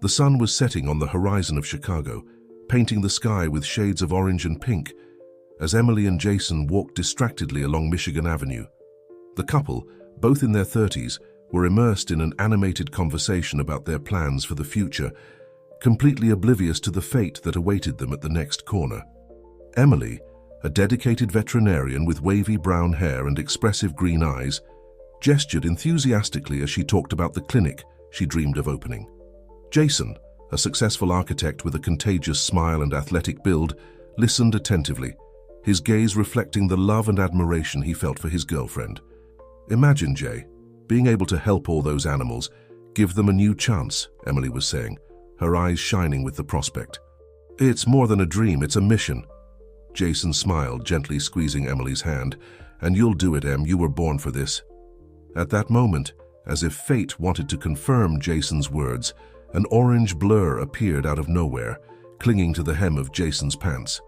The sun was setting on the horizon of Chicago, painting the sky with shades of orange and pink, as Emily and Jason walked distractedly along Michigan Avenue. The couple, both in their 30s, were immersed in an animated conversation about their plans for the future, completely oblivious to the fate that awaited them at the next corner. Emily, a dedicated veterinarian with wavy brown hair and expressive green eyes, gestured enthusiastically as she talked about the clinic she dreamed of opening. Jason, a successful architect with a contagious smile and athletic build, listened attentively, his gaze reflecting the love and admiration he felt for his girlfriend. "Imagine, Jay, being able to help all those animals, give them a new chance," Emily was saying, her eyes shining with the prospect. "It's more than a dream, it's a mission." Jason smiled, gently squeezing Emily's hand. "And you'll do it, Em, you were born for this." At that moment, as if fate wanted to confirm Jason's words, an orange blur appeared out of nowhere, clinging to the hem of Jason's pants.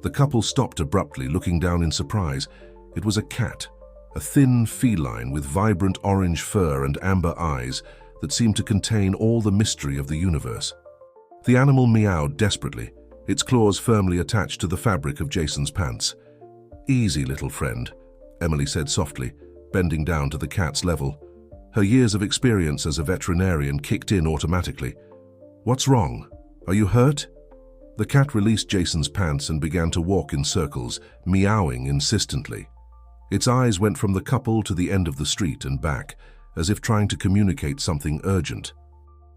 The couple stopped abruptly, looking down in surprise. It was a cat, a thin feline with vibrant orange fur and amber eyes that seemed to contain all the mystery of the universe. The animal meowed desperately, its claws firmly attached to the fabric of Jason's pants. "Easy, little friend," Emily said softly, bending down to the cat's level. Her years of experience as a veterinarian kicked in automatically. "What's wrong? Are you hurt?" The cat released Jason's pants and began to walk in circles, meowing insistently. Its eyes went from the couple to the end of the street and back, as if trying to communicate something urgent.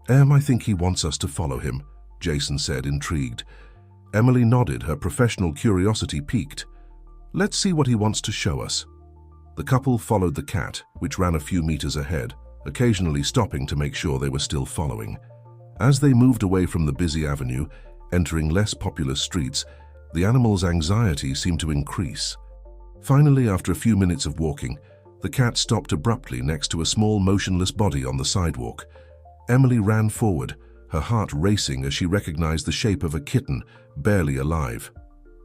I think he wants us to follow him," Jason said, intrigued. Emily nodded, her professional curiosity piqued. "Let's see what he wants to show us." The couple followed the cat, which ran a few meters ahead, occasionally stopping to make sure they were still following. As they moved away from the busy avenue, entering less populous streets, the animal's anxiety seemed to increase. Finally, after a few minutes of walking, the cat stopped abruptly next to a small motionless body on the sidewalk. Emily ran forward, her heart racing as she recognized the shape of a kitten, barely alive.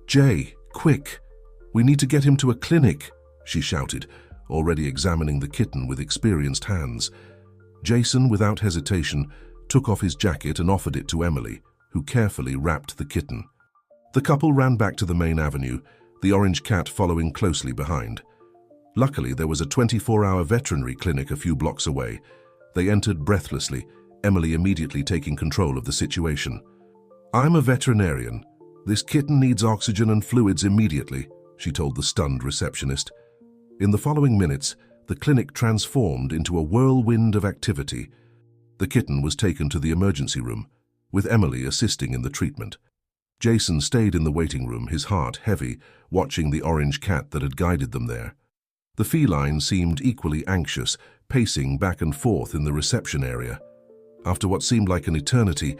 "Jay, quick! We need to get him to a clinic," she shouted, already examining the kitten with experienced hands. Jason, without hesitation, took off his jacket and offered it to Emily, who carefully wrapped the kitten. The couple ran back to the main avenue, the orange cat following closely behind. Luckily, there was a 24-hour veterinary clinic a few blocks away. They entered breathlessly, Emily immediately taking control of the situation. "I'm a veterinarian. This kitten needs oxygen and fluids immediately," she told the stunned receptionist. In the following minutes, the clinic transformed into a whirlwind of activity. The kitten was taken to the emergency room, with Emily assisting in the treatment. Jason stayed in the waiting room, his heart heavy, watching the orange cat that had guided them there. The feline seemed equally anxious, pacing back and forth in the reception area. After what seemed like an eternity,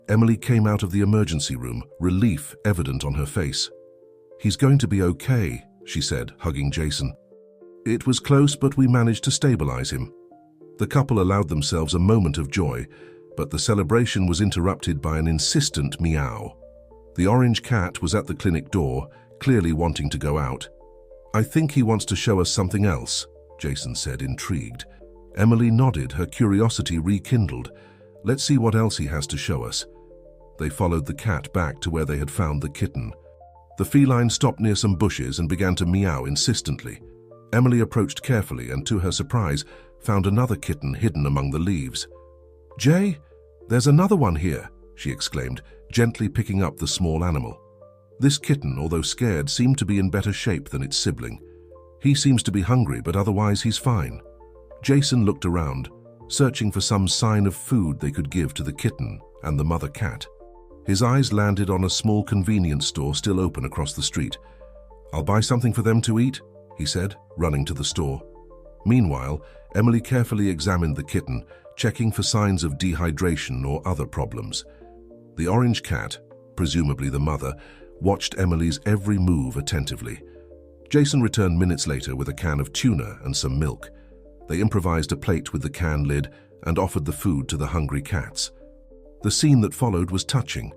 Emily came out of the emergency room, relief evident on her face. "He's going to be okay," she said, hugging Jason. "It was close, but we managed to stabilize him." The couple allowed themselves a moment of joy, but the celebration was interrupted by an insistent meow. The orange cat was at the clinic door, clearly wanting to go out. "I think he wants to show us something else," Jason said, intrigued. Emily nodded, her curiosity rekindled. "Let's see what else he has to show us." They followed the cat back to where they had found the kitten. The feline stopped near some bushes and began to meow insistently. Emily approached carefully and, to her surprise, found another kitten hidden among the leaves. "Jay, there's another one here," she exclaimed, gently picking up the small animal. This kitten, although scared, seemed to be in better shape than its sibling. "He seems to be hungry, but otherwise he's fine." Jason looked around, searching for some sign of food they could give to the kitten and the mother cat. His eyes landed on a small convenience store still open across the street. "I'll buy something for them to eat," he said, running to the store. Meanwhile, Emily carefully examined the kitten, checking for signs of dehydration or other problems. The orange cat, presumably the mother, watched Emily's every move attentively. Jason returned minutes later with a can of tuna and some milk. They improvised a plate with the can lid and offered the food to the hungry cats. The scene that followed was touching.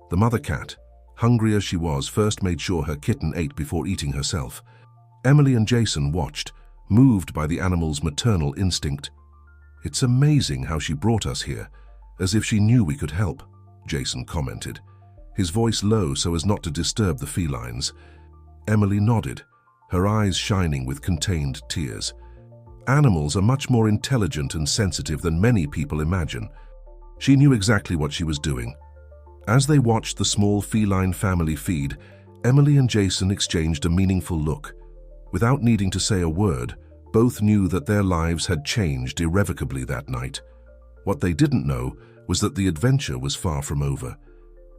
The mother cat, hungry as she was, first made sure her kitten ate before eating herself. Emily and Jason watched, moved by the animal's maternal instinct. "It's amazing how she brought us here," as if she knew we could help, Jason commented, his voice low so as not to disturb the felines. Emily nodded, her eyes shining with contained tears. Animals are much more intelligent and sensitive than many people imagine. She knew exactly what she was doing. As they watched the small feline family feed, Emily and Jason exchanged a meaningful look. Without needing to say a word, both knew that their lives had changed irrevocably that night. What they didn't know was that the adventure was far from over.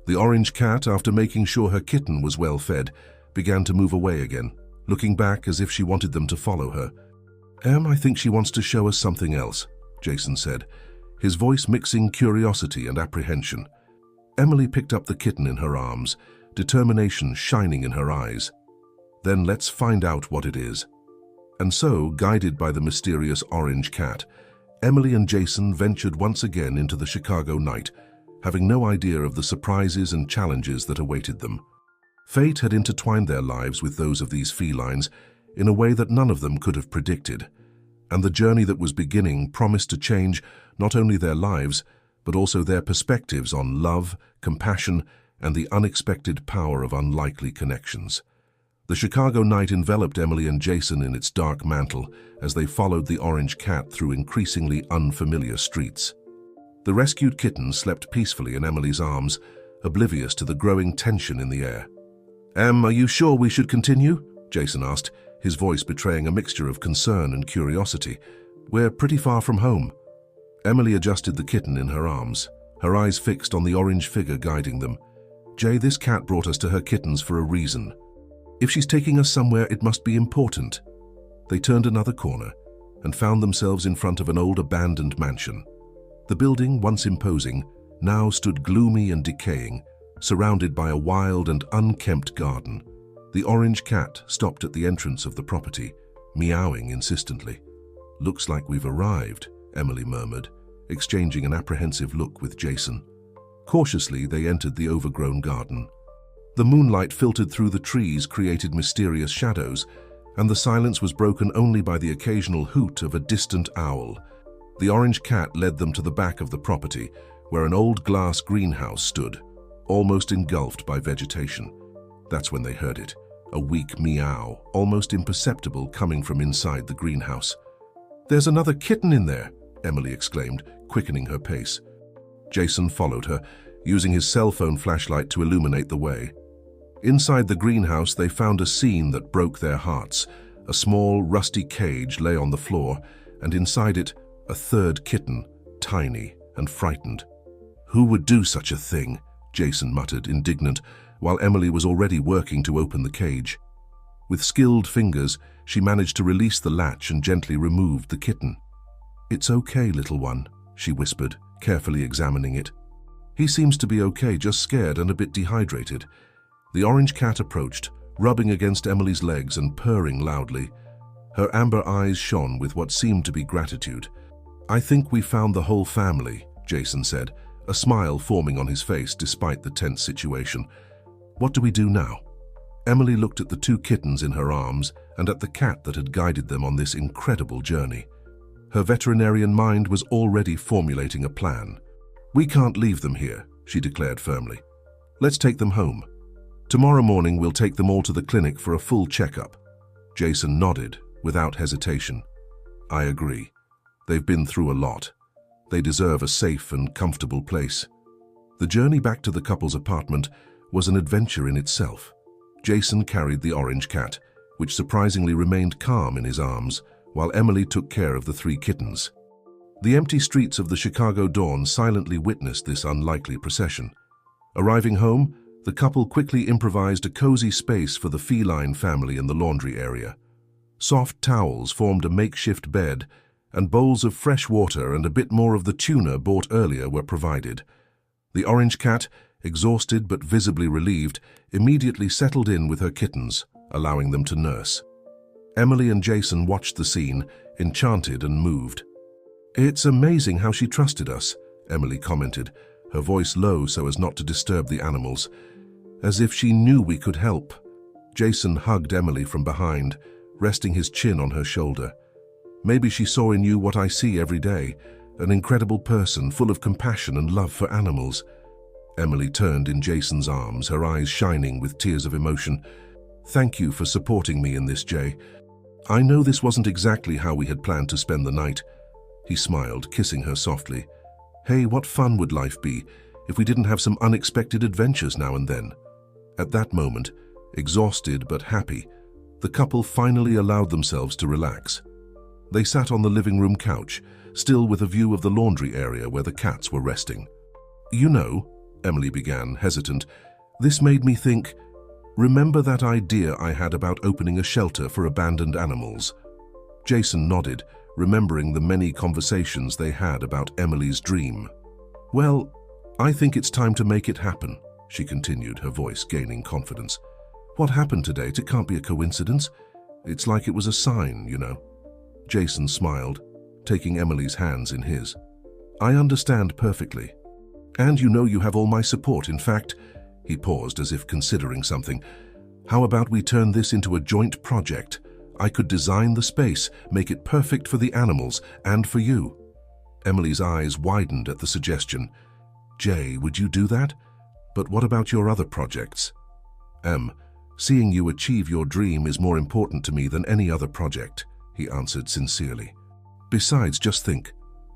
The orange cat, after making sure her kitten was well fed, began to move away again, looking back as if she wanted them to follow her. I think she wants to show us something else," Jason said, his voice mixing curiosity and apprehension. Emily picked up the kitten in her arms, determination shining in her eyes. "Then let's find out what it is." And so, guided by the mysterious orange cat, Emily and Jason ventured once again into the Chicago night, having no idea of the surprises and challenges that awaited them. Fate had intertwined their lives with those of these felines in a way that none of them could have predicted, and the journey that was beginning promised to change not only their lives, but also their perspectives on love, compassion, and the unexpected power of unlikely connections. The Chicago night enveloped Emily and Jason in its dark mantle as they followed the orange cat through increasingly unfamiliar streets. The rescued kitten slept peacefully in Emily's arms, oblivious to the growing tension in the air. Are you sure we should continue?" Jason asked, his voice betraying a mixture of concern and curiosity. "We're pretty far from home." Emily adjusted the kitten in her arms, her eyes fixed on the orange figure guiding them. "Jay, this cat brought us to her kittens for a reason. If she's taking us somewhere, it must be important." They turned another corner and found themselves in front of an old abandoned mansion. The building, once imposing, now stood gloomy and decaying, surrounded by a wild and unkempt garden. The orange cat stopped at the entrance of the property, meowing insistently. "Looks like we've arrived," Emily murmured, exchanging an apprehensive look with Jason. Cautiously, they entered the overgrown garden. The moonlight filtered through the trees created mysterious shadows, and the silence was broken only by the occasional hoot of a distant owl. The orange cat led them to the back of the property, where an old glass greenhouse stood, almost engulfed by vegetation. That's when they heard it, a weak meow, almost imperceptible, coming from inside the greenhouse. "There's another kitten in there," Emily exclaimed, quickening her pace. Jason followed her, using his cell phone flashlight to illuminate the way. Inside the greenhouse, they found a scene that broke their hearts. A small, rusty cage lay on the floor, and inside it, a third kitten, tiny and frightened. "Who would do such a thing?" Jason muttered, indignant, while Emily was already working to open the cage. With skilled fingers, she managed to release the latch and gently removed the kitten. "It's okay, little one," she whispered, carefully examining it. "He seems to be okay, just scared and a bit dehydrated." The orange cat approached, rubbing against Emily's legs and purring loudly. Her amber eyes shone with what seemed to be gratitude. "I think we found the whole family," Jason said, a smile forming on his face despite the tense situation. "What do we do now?" Emily looked at the two kittens in her arms and at the cat that had guided them on this incredible journey. Her veterinarian mind was already formulating a plan. "We can't leave them here," she declared firmly. "Let's take them home. Tomorrow morning we'll take them all to the clinic for a full checkup." Jason nodded, without hesitation. "I agree. They've been through a lot. They deserve a safe and comfortable place." The journey back to the couple's apartment was an adventure in itself. Jason carried the orange cat, which surprisingly remained calm in his arms, while Emily took care of the three kittens. The empty streets of the Chicago dawn silently witnessed this unlikely procession. Arriving home, the couple quickly improvised a cozy space for the feline family in the laundry area. Soft towels formed a makeshift bed, and bowls of fresh water and a bit more of the tuna bought earlier were provided. The orange cat, exhausted but visibly relieved, immediately settled in with her kittens, allowing them to nurse. Emily and Jason watched the scene, enchanted and moved. "It's amazing how she trusted us," Emily commented, her voice low so as not to disturb the animals. "As if she knew we could help." Jason hugged Emily from behind, resting his chin on her shoulder. "Maybe she saw in you what I see every day, an incredible person full of compassion and love for animals. Emily turned in Jason's arms, her eyes shining with tears of emotion. Thank you for supporting me in this, Jay. I know this wasn't exactly how we had planned to spend the night. He smiled, kissing her softly. Hey, what fun would life be if we didn't have some unexpected adventures now and then? At that moment, exhausted but happy, the couple finally allowed themselves to relax. They sat on the living room couch, still with a view of the laundry area where the cats were resting. You know, Emily began, hesitant, this made me think, remember that idea I had about opening a shelter for abandoned animals? Jason nodded, remembering the many conversations they had about Emily's dream. Well, I think it's time to make it happen, she continued, her voice gaining confidence. What happened today? It can't be a coincidence. It's like it was a sign, you know. Jason smiled, taking Emily's hands in his. I understand perfectly. And you know you have all my support. In fact, he paused as if considering something. How about we turn this into a joint project? I could design the space, make it perfect for the animals and for you. Emily's eyes widened at the suggestion. Jay, would you do that? But what about your other projects? Seeing you achieve your dream is more important to me than any other project, he answered sincerely. Besides, just think,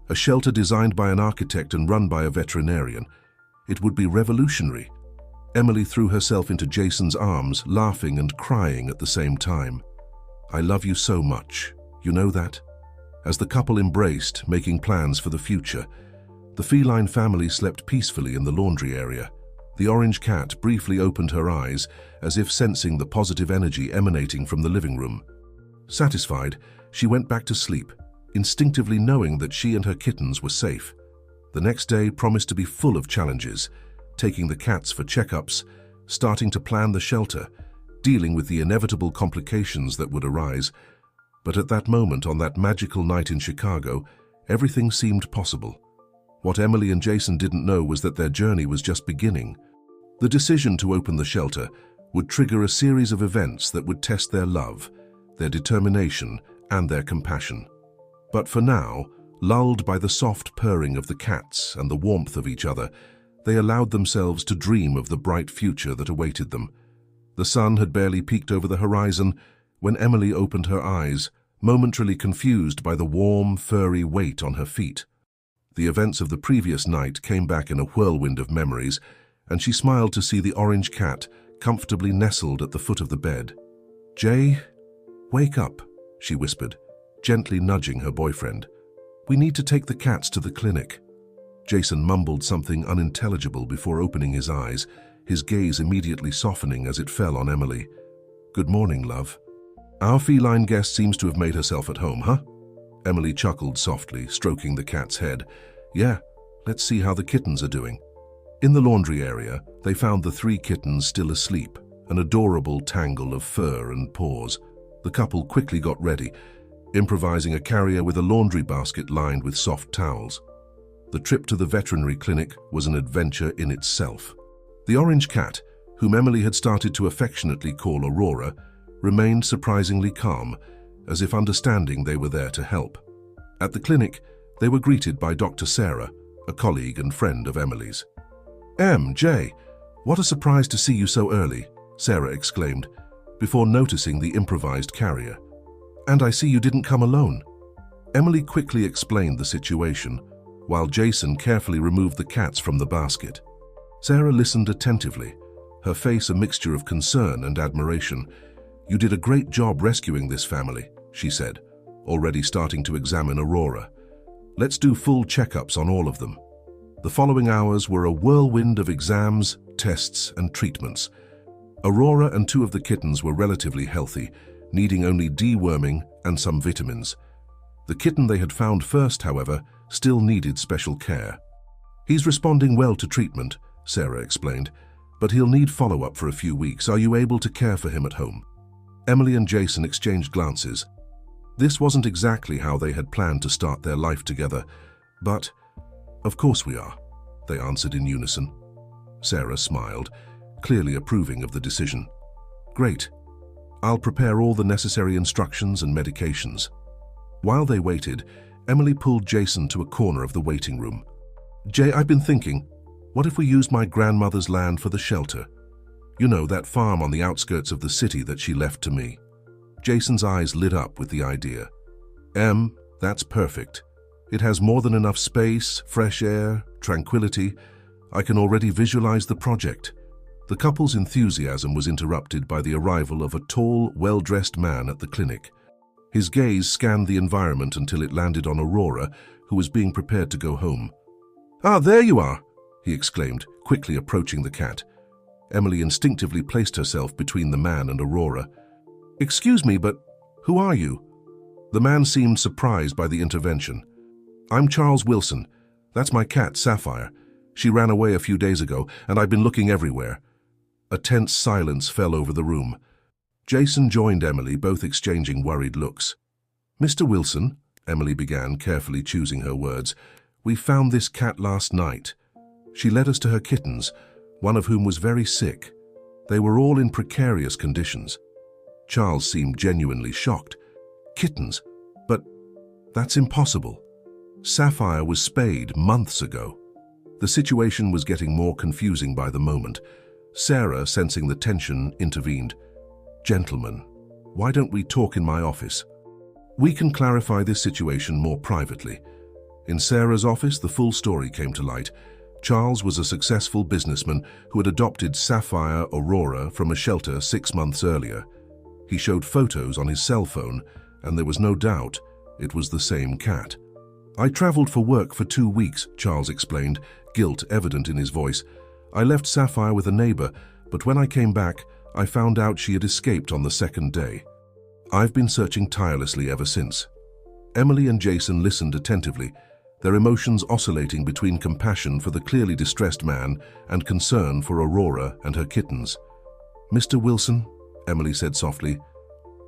a shelter designed by an architect and run by a veterinarian. It would be revolutionary. Emily threw herself into Jason's arms, laughing and crying at the same time. I love you so much, you know that? As the couple embraced, making plans for the future, the feline family slept peacefully in the laundry area. The orange cat briefly opened her eyes, as if sensing the positive energy emanating from the living room. Satisfied, she went back to sleep, instinctively knowing that she and her kittens were safe. The next day promised to be full of challenges, taking the cats for checkups, starting to plan the shelter, dealing with the inevitable complications that would arise. But at that moment, on that magical night in Chicago, everything seemed possible. What Emily and Jason didn't know was that their journey was just beginning. The decision to open the shelter would trigger a series of events that would test their love, their determination, and their compassion. But for now, lulled by the soft purring of the cats and the warmth of each other, they allowed themselves to dream of the bright future that awaited them. The sun had barely peeked over the horizon when Emily opened her eyes, momentarily confused by the warm, furry weight on her feet. The events of the previous night came back in a whirlwind of memories, and she smiled to see the orange cat comfortably nestled at the foot of the bed. Jay, wake up, she whispered, gently nudging her boyfriend. We need to take the cats to the clinic. Jason mumbled something unintelligible before opening his eyes, his gaze immediately softening as it fell on Emily. Good morning, love. Our feline guest seems to have made herself at home, huh? Emily chuckled softly, stroking the cat's head. Yeah, let's see how the kittens are doing. In the laundry area, they found the 3 kittens still asleep, an adorable tangle of fur and paws. The couple quickly got ready, improvising a carrier with a laundry basket lined with soft towels. The trip to the veterinary clinic was an adventure in itself. The orange cat, whom Emily had started to affectionately call Aurora, remained surprisingly calm, as if understanding they were there to help. At the clinic, they were greeted by Dr. Sarah, a colleague and friend of Emily's. Jay, what a surprise to see you so early, Sarah exclaimed, before noticing the improvised carrier. And I see you didn't come alone. Emily quickly explained the situation, while Jason carefully removed the cats from the basket. Sarah listened attentively, her face a mixture of concern and admiration. You did a great job rescuing this family, she said, already starting to examine Aurora. Let's do full checkups on all of them. The following hours were a whirlwind of exams, tests, and treatments. Aurora and 2 of the kittens were relatively healthy, needing only deworming and some vitamins. The kitten they had found first, however, still needed special care. He's responding well to treatment, Sarah explained, but he'll need follow-up for a few weeks. Are you able to care for him at home? Emily and Jason exchanged glances. This wasn't exactly how they had planned to start their life together, but, of course we are, they answered in unison. Sarah smiled, clearly approving of the decision. Great. I'll prepare all the necessary instructions and medications. While they waited, Emily pulled Jason to a corner of the waiting room. Jay, I've been thinking, what if we used my grandmother's land for the shelter? You know, that farm on the outskirts of the city that she left to me. Jason's eyes lit up with the idea. That's perfect. It has more than enough space, fresh air, tranquility. I can already visualize the project. The couple's enthusiasm was interrupted by the arrival of a tall, well-dressed man at the clinic. His gaze scanned the environment until it landed on Aurora, who was being prepared to go home. "Ah, there you are," he exclaimed, quickly approaching the cat. Emily instinctively placed herself between the man and Aurora. "Excuse me, but who are you?" The man seemed surprised by the intervention. "I'm Charles Wilson. That's my cat, Sapphire. She ran away a few days ago, and I've been looking everywhere." A tense silence fell over the room. Jason joined Emily, both exchanging worried looks. "Mr. Wilson," Emily began, carefully choosing her words, "we found this cat last night. She led us to her kittens, one of whom was very sick. They were all in precarious conditions." Charles seemed genuinely shocked. "Kittens? But that's impossible. Sapphire was spayed months ago." The situation was getting more confusing by the moment. Sarah, sensing the tension, intervened. "Gentlemen, why don't we talk in my office? We can clarify this situation more privately." In Sarah's office, the full story came to light. Charles was a successful businessman who had adopted Sapphire Aurora from a shelter 6 months earlier. He showed photos on his cell phone, and there was no doubt it was the same cat. "I traveled for work for 2 weeks," Charles explained, guilt evident in his voice. "I left Sapphire with a neighbor, but when I came back, I found out she had escaped on the 2nd day. I've been searching tirelessly ever since." Emily and Jason listened attentively, their emotions oscillating between compassion for the clearly distressed man and concern for Aurora and her kittens. "Mr. Wilson," Emily said softly,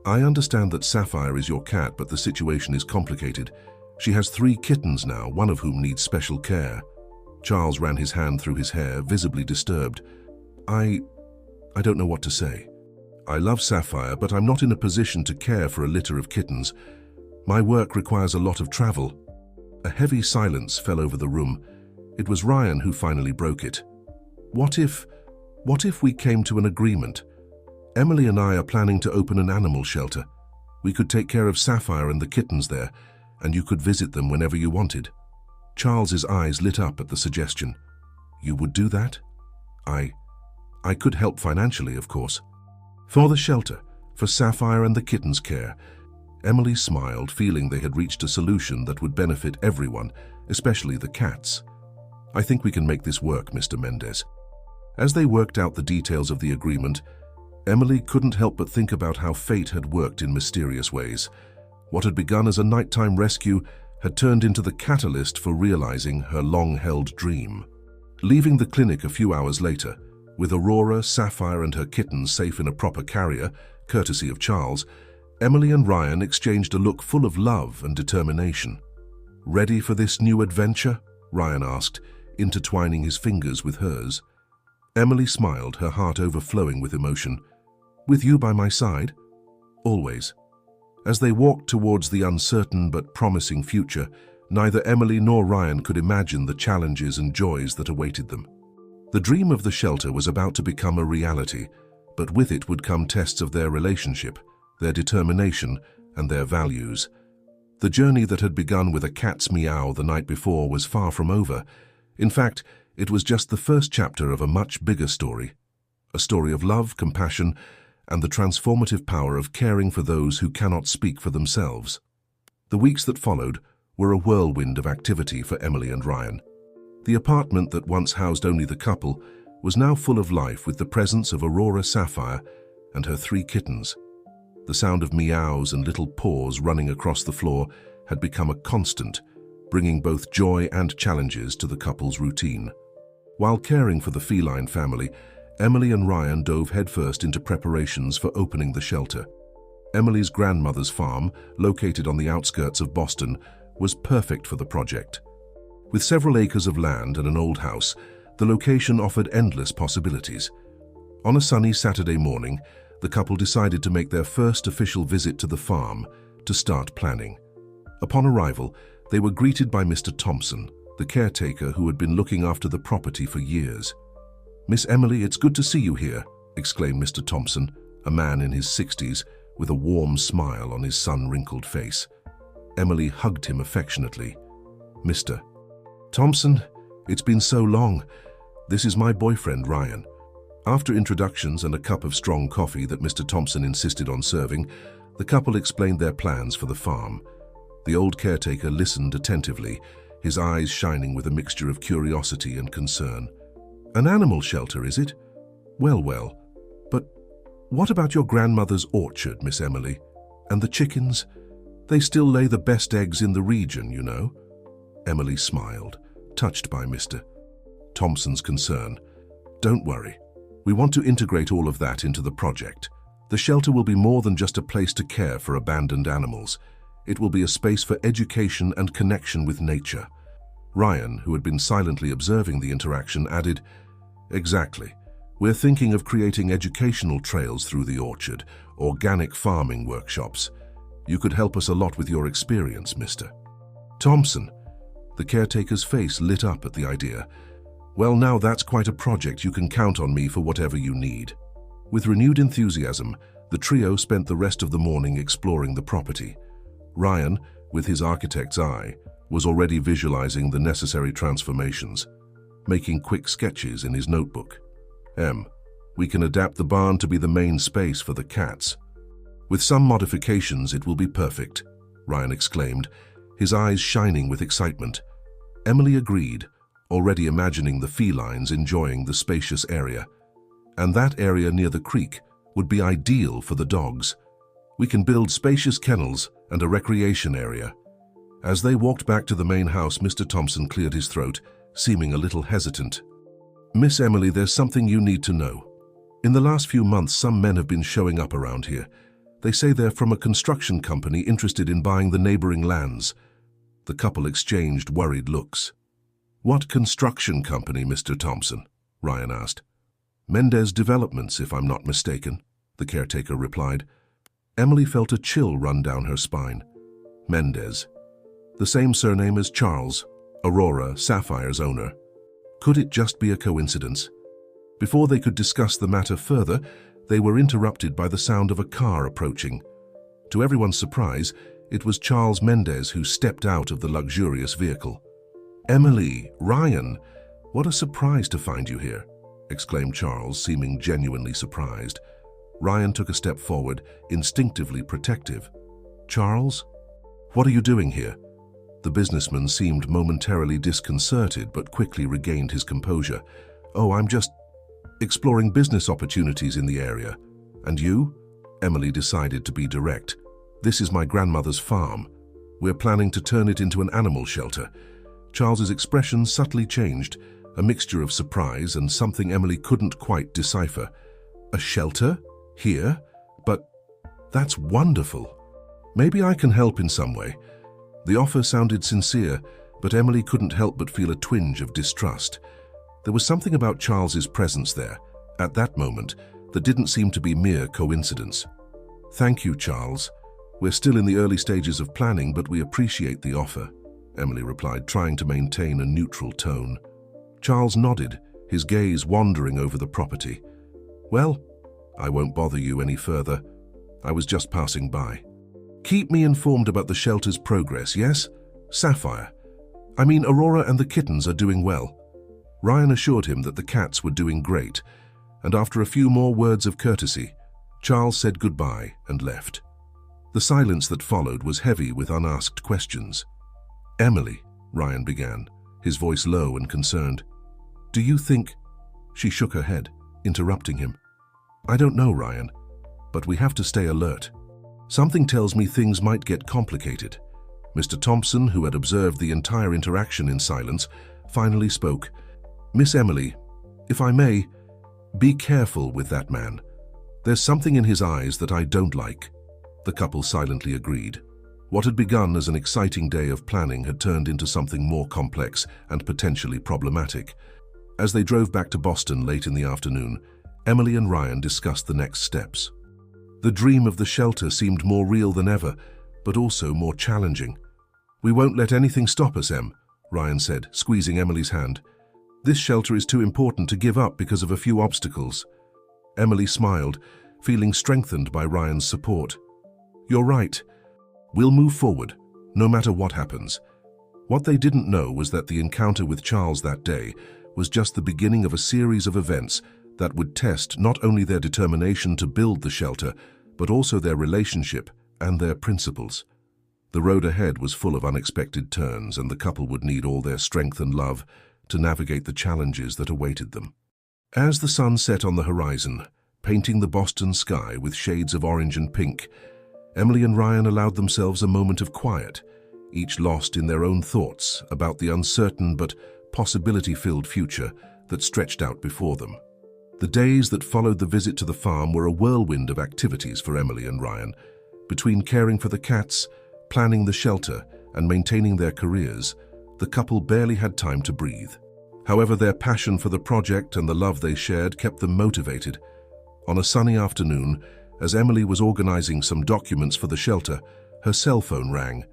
"I understand that Sapphire is your cat, but the situation is complicated. She has 3 kittens now, one of whom needs special care." Charles ran his hand through his hair, visibly disturbed. I don't know what to say. I love Sapphire, but I'm not in a position to care for a litter of kittens. My work requires a lot of travel." A heavy silence fell over the room. It was Ryan who finally broke it. What if we came to an agreement? Emily and I are planning to open an animal shelter. We could take care of Sapphire and the kittens there, and you could visit them whenever you wanted." Charles's eyes lit up at the suggestion. "You would do that?" I could help financially, of course." "For the shelter, for Sapphire and the kittens' care." Emily smiled, feeling they had reached a solution that would benefit everyone, especially the cats. "I think we can make this work, Mr. Mendez." As they worked out the details of the agreement, Emily couldn't help but think about how fate had worked in mysterious ways. What had begun as a nighttime rescue had turned into the catalyst for realizing her long-held dream. Leaving the clinic a few hours later, with Aurora, Sapphire and her kittens safe in a proper carrier, courtesy of Charles, Emily and Ryan exchanged a look full of love and determination. "Ready for this new adventure?" Ryan asked, intertwining his fingers with hers. Emily smiled, her heart overflowing with emotion. "With you by my side?" "Always." As they walked towards the uncertain but promising future, neither Emily nor Ryan could imagine the challenges and joys that awaited them. The dream of the shelter was about to become a reality, but with it would come tests of their relationship, their determination, and their values. The journey that had begun with a cat's meow the night before was far from over. In fact, it was just the first chapter of a much bigger story. A story of love, compassion, and the transformative power of caring for those who cannot speak for themselves. The weeks that followed were a whirlwind of activity for Emily and Ryan. The apartment that once housed only the couple was now full of life with the presence of Aurora Sapphire and her 3 kittens. The sound of meows and little paws running across the floor had become a constant, bringing both joy and challenges to the couple's routine. While caring for the feline family, Emily and Ryan dove headfirst into preparations for opening the shelter. Emily's grandmother's farm, located on the outskirts of Boston, was perfect for the project. With several acres of land and an old house, the location offered endless possibilities. On a sunny Saturday morning, the couple decided to make their first official visit to the farm to start planning. Upon arrival, They were greeted by Mr. Thompson, the caretaker who had been looking after the property for years. "Miss Emily, it's good to see you here," exclaimed Mr. Thompson, a man in his 60s, with a warm smile on his sun-wrinkled face. Emily hugged him affectionately. "Mr. Thompson, it's been so long. This is my boyfriend, Ryan." After introductions and a cup of strong coffee that Mr. Thompson insisted on serving, the couple explained their plans for the farm. The old caretaker listened attentively, his eyes shining with a mixture of curiosity and concern. "An animal shelter, is it? Well, well. But what about your grandmother's orchard, Miss Emily? And the chickens? They still lay the best eggs in the region, you know." Emily smiled, touched by Mr. Thompson's concern. "Don't worry. We want to integrate all of that into the project. The shelter will be more than just a place to care for abandoned animals. It will be a space for education and connection with nature." Ryan, who had been silently observing the interaction, added, "Exactly. We're thinking of creating educational trails through the orchard, organic farming workshops. You could help us a lot with your experience, Mr. Thompson." The caretaker's face lit up at the idea. "Well, now that's quite a project. You can count on me for whatever you need." With renewed enthusiasm, the trio spent the rest of the morning exploring the property. Ryan, with his architect's eye, was already visualizing the necessary transformations, making quick sketches in his notebook. We can adapt the barn to be the main space for the cats. With some modifications, it will be perfect," Ryan exclaimed, his eyes shining with excitement. Emily agreed, already imagining the felines enjoying the spacious area. And that area near the creek would be ideal for the dogs. "We can build spacious kennels and a recreation area." As they walked back to the main house, Mr. Thompson cleared his throat, seeming a little hesitant. "Miss Emily, there's something you need to know. In the last few months, some men have been showing up around here. They say they're from a construction company interested in buying the neighboring lands." The couple exchanged worried looks. "What construction company, Mr. Thompson?" Ryan asked. "Mendez Developments, if I'm not mistaken," the caretaker replied. Emily felt a chill run down her spine. Mendez. The same surname as Charles, Aurora Sapphire's owner. Could it just be a coincidence? Before they could discuss the matter further, they were interrupted by the sound of a car approaching. To everyone's surprise, it was Charles Mendez who stepped out of the luxurious vehicle. "Emily, Ryan, what a surprise to find you here," exclaimed Charles, seeming genuinely surprised. Ryan took a step forward, instinctively protective. "Charles, what are you doing here?" The businessman seemed momentarily disconcerted but quickly regained his composure. "Oh, I'm just exploring business opportunities in the area." "And you?" Emily decided to be direct. "This is my grandmother's farm. We're planning to turn it into an animal shelter." Charles's expression subtly changed, a mixture of surprise and something Emily couldn't quite decipher. "A shelter? Here? But that's wonderful. Maybe I can help in some way." The offer sounded sincere, but Emily couldn't help but feel a twinge of distrust. There was something about Charles's presence there, at that moment, that didn't seem to be mere coincidence. "Thank you, Charles. We're still in the early stages of planning, but we appreciate the offer," Emily replied, trying to maintain a neutral tone. Charles nodded, his gaze wandering over the property. "Well, I won't bother you any further. I was just passing by. Keep me informed about the shelter's progress, yes? Sapphire. I mean, Aurora and the kittens are doing well." Ryan assured him that the cats were doing great, and after a few more words of courtesy, Charles said goodbye and left. The silence that followed was heavy with unasked questions. "Emily," Ryan began, his voice low and concerned. "Do you think—" She shook her head, interrupting him. "I don't know, Ryan, but we have to stay alert. Something tells me things might get complicated." Mr. Thompson, who had observed the entire interaction in silence, finally spoke. "Miss Emily, if I may, be careful with that man. There's something in his eyes that I don't like." The couple silently agreed. What had begun as an exciting day of planning had turned into something more complex and potentially problematic. As they drove back to Boston late in the afternoon, Emily and Ryan discussed the next steps. The dream of the shelter seemed more real than ever, but also more challenging. "We won't let anything stop us, Em," Ryan said, squeezing Emily's hand. "This shelter is too important to give up because of a few obstacles." Emily smiled, feeling strengthened by Ryan's support. "You're right. We'll move forward, no matter what happens." What they didn't know was that the encounter with Charles that day was just the beginning of a series of events that would test not only their determination to build the shelter, but also their relationship and their principles. The road ahead was full of unexpected turns, and the couple would need all their strength and love to navigate the challenges that awaited them. As the sun set on the horizon, painting the Boston sky with shades of orange and pink, Emily and Ryan allowed themselves a moment of quiet, each lost in their own thoughts about the uncertain but possibility-filled future that stretched out before them. The days that followed the visit to the farm were a whirlwind of activities for Emily and Ryan. Between caring for the cats, planning the shelter, and maintaining their careers, the couple barely had time to breathe. However, their passion for the project and the love they shared kept them motivated. On a sunny afternoon, as Emily was organizing some documents for the shelter, her cell phone rang.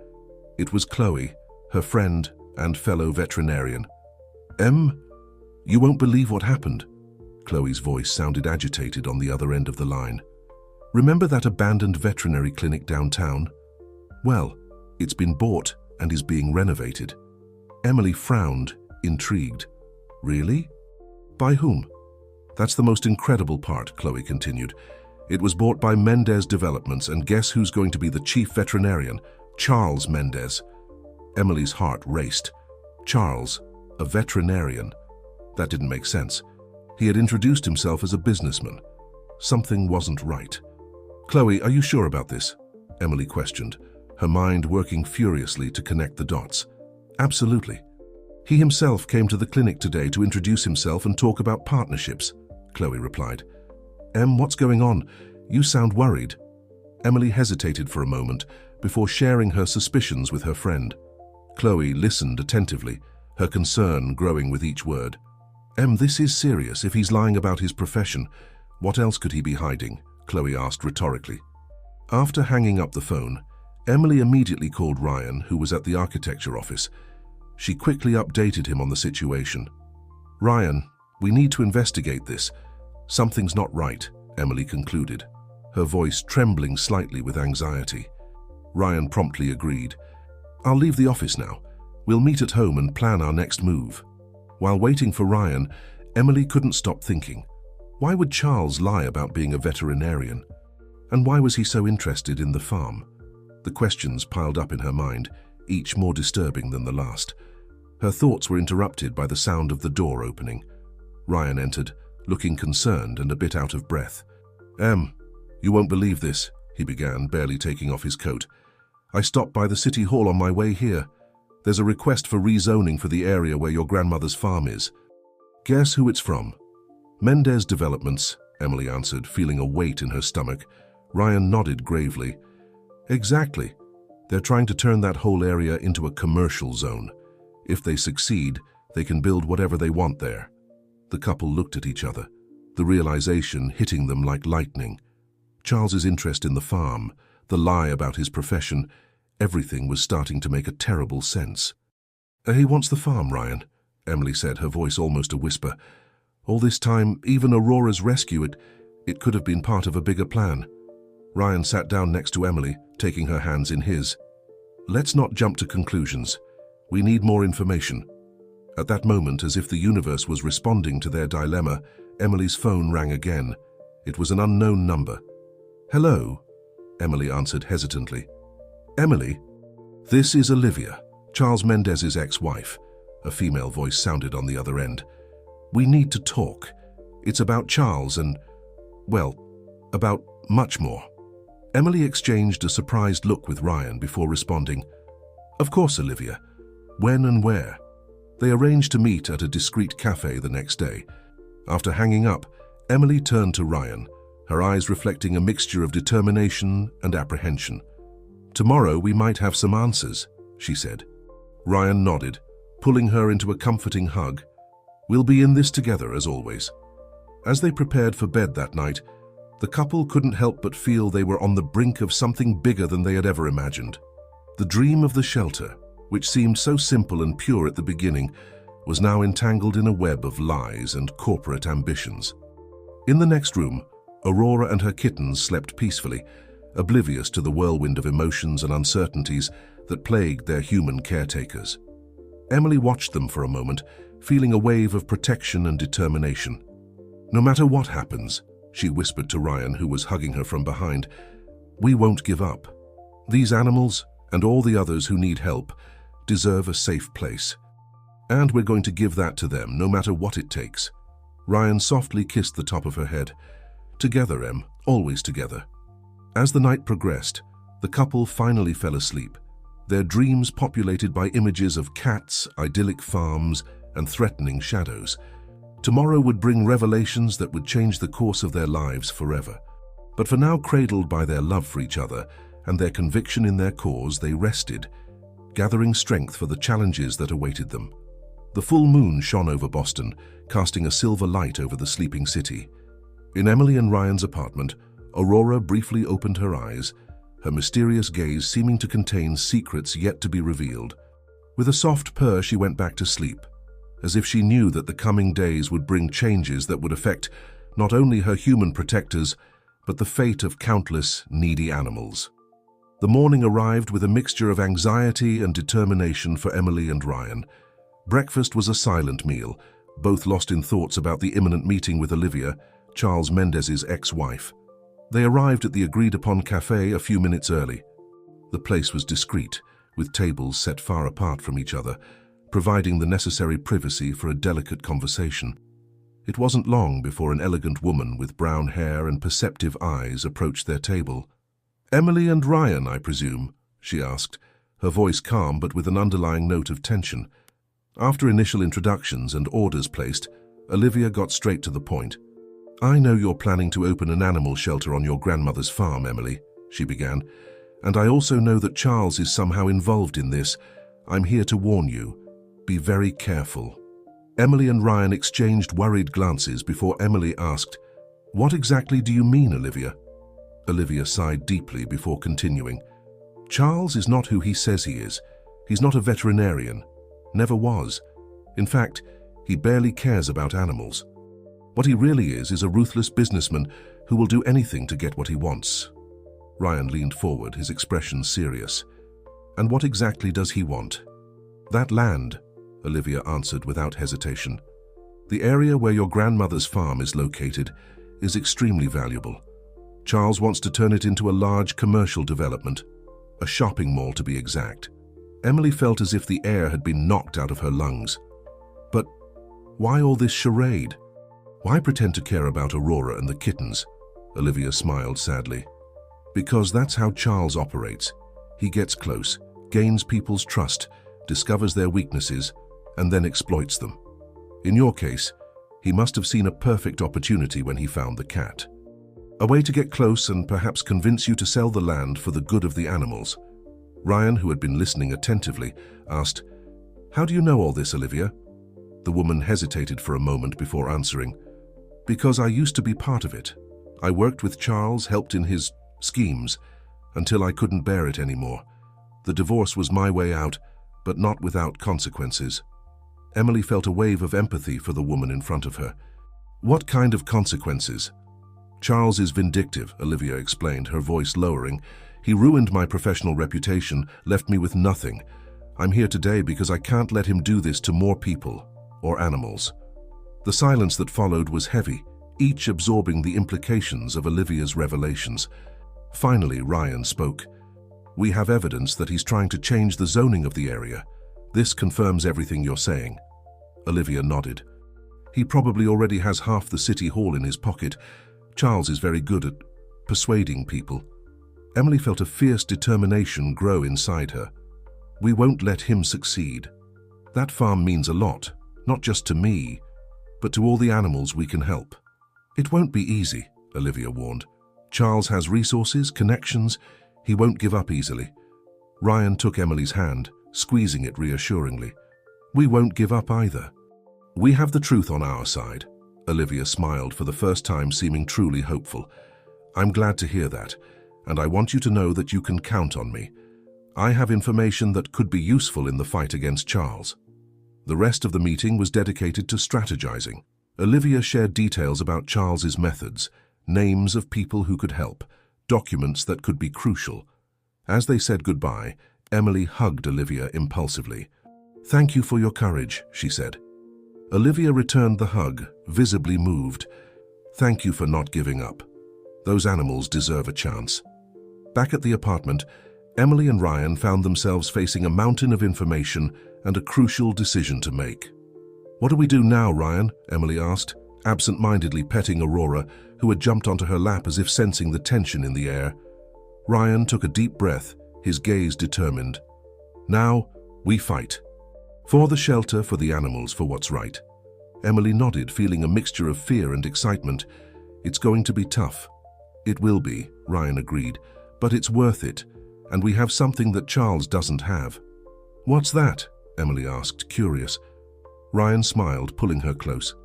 It was Chloe, her friend and fellow veterinarian. "Em, you won't believe what happened." Chloe's voice sounded agitated on the other end of the line. "Remember that abandoned veterinary clinic downtown? Well, it's been bought and is being renovated." Emily frowned, intrigued. "Really? By whom?" "That's the most incredible part," Chloe continued. "It was bought by Mendez Developments, and guess who's going to be the chief veterinarian? Charles Mendez." Emily's heart raced. Charles, a veterinarian? That didn't make sense. He had introduced himself as a businessman. Something wasn't right. "Chloe, are you sure about this?" Emily questioned, her mind working furiously to connect the dots. "Absolutely. He himself came to the clinic today to introduce himself and talk about partnerships," Chloe replied. "Em, what's going on? You sound worried." Emily hesitated for a moment before sharing her suspicions with her friend. Chloe listened attentively, her concern growing with each word. "Em, this is serious. If he's lying about his profession, what else could he be hiding?" Chloe asked rhetorically. After hanging up the phone, Emily immediately called Ryan, who was at the architecture office. She quickly updated him on the situation. "Ryan, we need to investigate this. Something's not right," Emily concluded, her voice trembling slightly with anxiety. Ryan promptly agreed. "I'll leave the office now. We'll meet at home and plan our next move." While waiting for Ryan, Emily couldn't stop thinking. Why would Charles lie about being a veterinarian? And why was he so interested in the farm? The questions piled up in her mind, each more disturbing than the last. Her thoughts were interrupted by the sound of the door opening. Ryan entered, looking concerned and a bit out of breath. "Em, you won't believe this," he began, barely taking off his coat. "I stopped by the city hall on my way here. There's a request for rezoning for the area where your grandmother's farm is." "Guess who it's from?" "Mendez Developments," Emily answered, feeling a weight in her stomach. Ryan nodded gravely. "Exactly. They're trying to turn that whole area into a commercial zone. If they succeed, they can build whatever they want there." The couple looked at each other, the realization hitting them like lightning. Charles's interest in the farm, the lie about his profession, everything was starting to make a terrible sense. "He wants the farm, Ryan," Emily said, her voice almost a whisper. "All this time, even Aurora's rescue, it could have been part of a bigger plan." Ryan sat down next to Emily, taking her hands in his. "Let's not jump to conclusions. We need more information." At that moment, as if the universe was responding to their dilemma, Emily's phone rang again. It was an unknown number. "Hello?" Emily answered hesitantly. "Emily? This is Olivia, Charles Mendez's ex-wife." A female voice sounded on the other end. "We need to talk. It's about Charles and, well, about much more." Emily exchanged a surprised look with Ryan before responding. "Of course, Olivia. When and where?" They arranged to meet at a discreet cafe the next day. After hanging up, Emily turned to Ryan, her eyes reflecting a mixture of determination and apprehension. "Tomorrow we might have some answers," she said. Ryan nodded, pulling her into a comforting hug. "We'll be in this together, as always." As they prepared for bed that night, the couple couldn't help but feel they were on the brink of something bigger than they had ever imagined. The dream of the shelter, which seemed so simple and pure at the beginning, was now entangled in a web of lies and corporate ambitions. In the next room, Aurora and her kittens slept peacefully, oblivious to the whirlwind of emotions and uncertainties that plagued their human caretakers. Emily watched them for a moment, feeling a wave of protection and determination. "No matter what happens," she whispered to Ryan, who was hugging her from behind, "we won't give up. These animals, and all the others who need help, deserve a safe place. And we're going to give that to them, no matter what it takes." Ryan softly kissed the top of her head. "Together, Em, always together." As the night progressed, the couple finally fell asleep, their dreams populated by images of cats, idyllic farms, and threatening shadows. Tomorrow would bring revelations that would change the course of their lives forever. But for now, cradled by their love for each other and their conviction in their cause, they rested, gathering strength for the challenges that awaited them. The full moon shone over Boston, casting a silver light over the sleeping city. In Emily and Ryan's apartment, Aurora briefly opened her eyes, her mysterious gaze seeming to contain secrets yet to be revealed. With a soft purr, she went back to sleep, as if she knew that the coming days would bring changes that would affect not only her human protectors, but the fate of countless needy animals. The morning arrived with a mixture of anxiety and determination for Emily and Ryan. Breakfast was a silent meal, both lost in thoughts about the imminent meeting with Olivia, Charles Mendez's ex-wife. They arrived at the agreed-upon cafe a few minutes early. The place was discreet, with tables set far apart from each other, providing the necessary privacy for a delicate conversation. It wasn't long before an elegant woman with brown hair and perceptive eyes approached their table. "Emily and Ryan, I presume?" she asked, her voice calm but with an underlying note of tension. After initial introductions and orders placed, Olivia got straight to the point. "I know you're planning to open an animal shelter on your grandmother's farm, Emily," she began, "and I also know that Charles is somehow involved in this. I'm here to warn you. Be very careful." Emily and Ryan exchanged worried glances before Emily asked, "What exactly do you mean, Olivia?" Olivia sighed deeply before continuing. "Charles is not who he says he is. He's not a veterinarian. Never was. In fact, he barely cares about animals. What he really is a ruthless businessman who will do anything to get what he wants." Ryan leaned forward, his expression serious. "And what exactly does he want?" "That land," Olivia answered without hesitation. "The area where your grandmother's farm is located is extremely valuable. Charles wants to turn it into a large commercial development, a shopping mall to be exact." Emily felt as if the air had been knocked out of her lungs. "But why all this charade? Why pretend to care about Aurora and the kittens?" Olivia smiled sadly. "Because that's how Charles operates. He gets close, gains people's trust, discovers their weaknesses, and then exploits them. In your case, he must have seen a perfect opportunity when he found the cat. A way to get close and perhaps convince you to sell the land for the good of the animals." Ryan, who had been listening attentively, asked, "How do you know all this, Olivia?" The woman hesitated for a moment before answering. "Because I used to be part of it. I worked with Charles, helped in his schemes, until I couldn't bear it anymore. The divorce was my way out, but not without consequences." Emily felt a wave of empathy for the woman in front of her. "What kind of consequences?" "Charles is vindictive," Olivia explained, her voice lowering. "He ruined my professional reputation, left me with nothing. I'm here today because I can't let him do this to more people or animals." The silence that followed was heavy, each absorbing the implications of Olivia's revelations. Finally, Ryan spoke. "We have evidence that he's trying to change the zoning of the area. This confirms everything you're saying." Olivia nodded. "He probably already has half the city hall in his pocket. Charles is very good at persuading people." Emily felt a fierce determination grow inside her. "We won't let him succeed. That farm means a lot, not just to me, but to all the animals we can help." "It won't be easy," Olivia warned. "Charles has resources, connections. He won't give up easily." Ryan took Emily's hand, squeezing it reassuringly. "We won't give up either. We have the truth on our side." Olivia smiled for the first time, seeming truly hopeful. "I'm glad to hear that, and I want you to know that you can count on me. I have information that could be useful in the fight against Charles." The rest of the meeting was dedicated to strategizing. Olivia shared details about Charles's methods, names of people who could help, documents that could be crucial. As they said goodbye, Emily hugged Olivia impulsively. "Thank you for your courage," she said. Olivia returned the hug, visibly moved. "Thank you for not giving up. Those animals deserve a chance." Back at the apartment, Emily and Ryan found themselves facing a mountain of information and a crucial decision to make. "What do we do now, Ryan?" Emily asked, absent-mindedly petting Aurora, who had jumped onto her lap as if sensing the tension in the air. Ryan took a deep breath, his gaze determined. "Now, we fight. For the shelter, for the animals, for what's right." Emily nodded, feeling a mixture of fear and excitement. "It's going to be tough." "It will be," Ryan agreed, "but it's worth it, and we have something that Charles doesn't have." "What's that?" Emily asked, curious. Ryan smiled, pulling her close.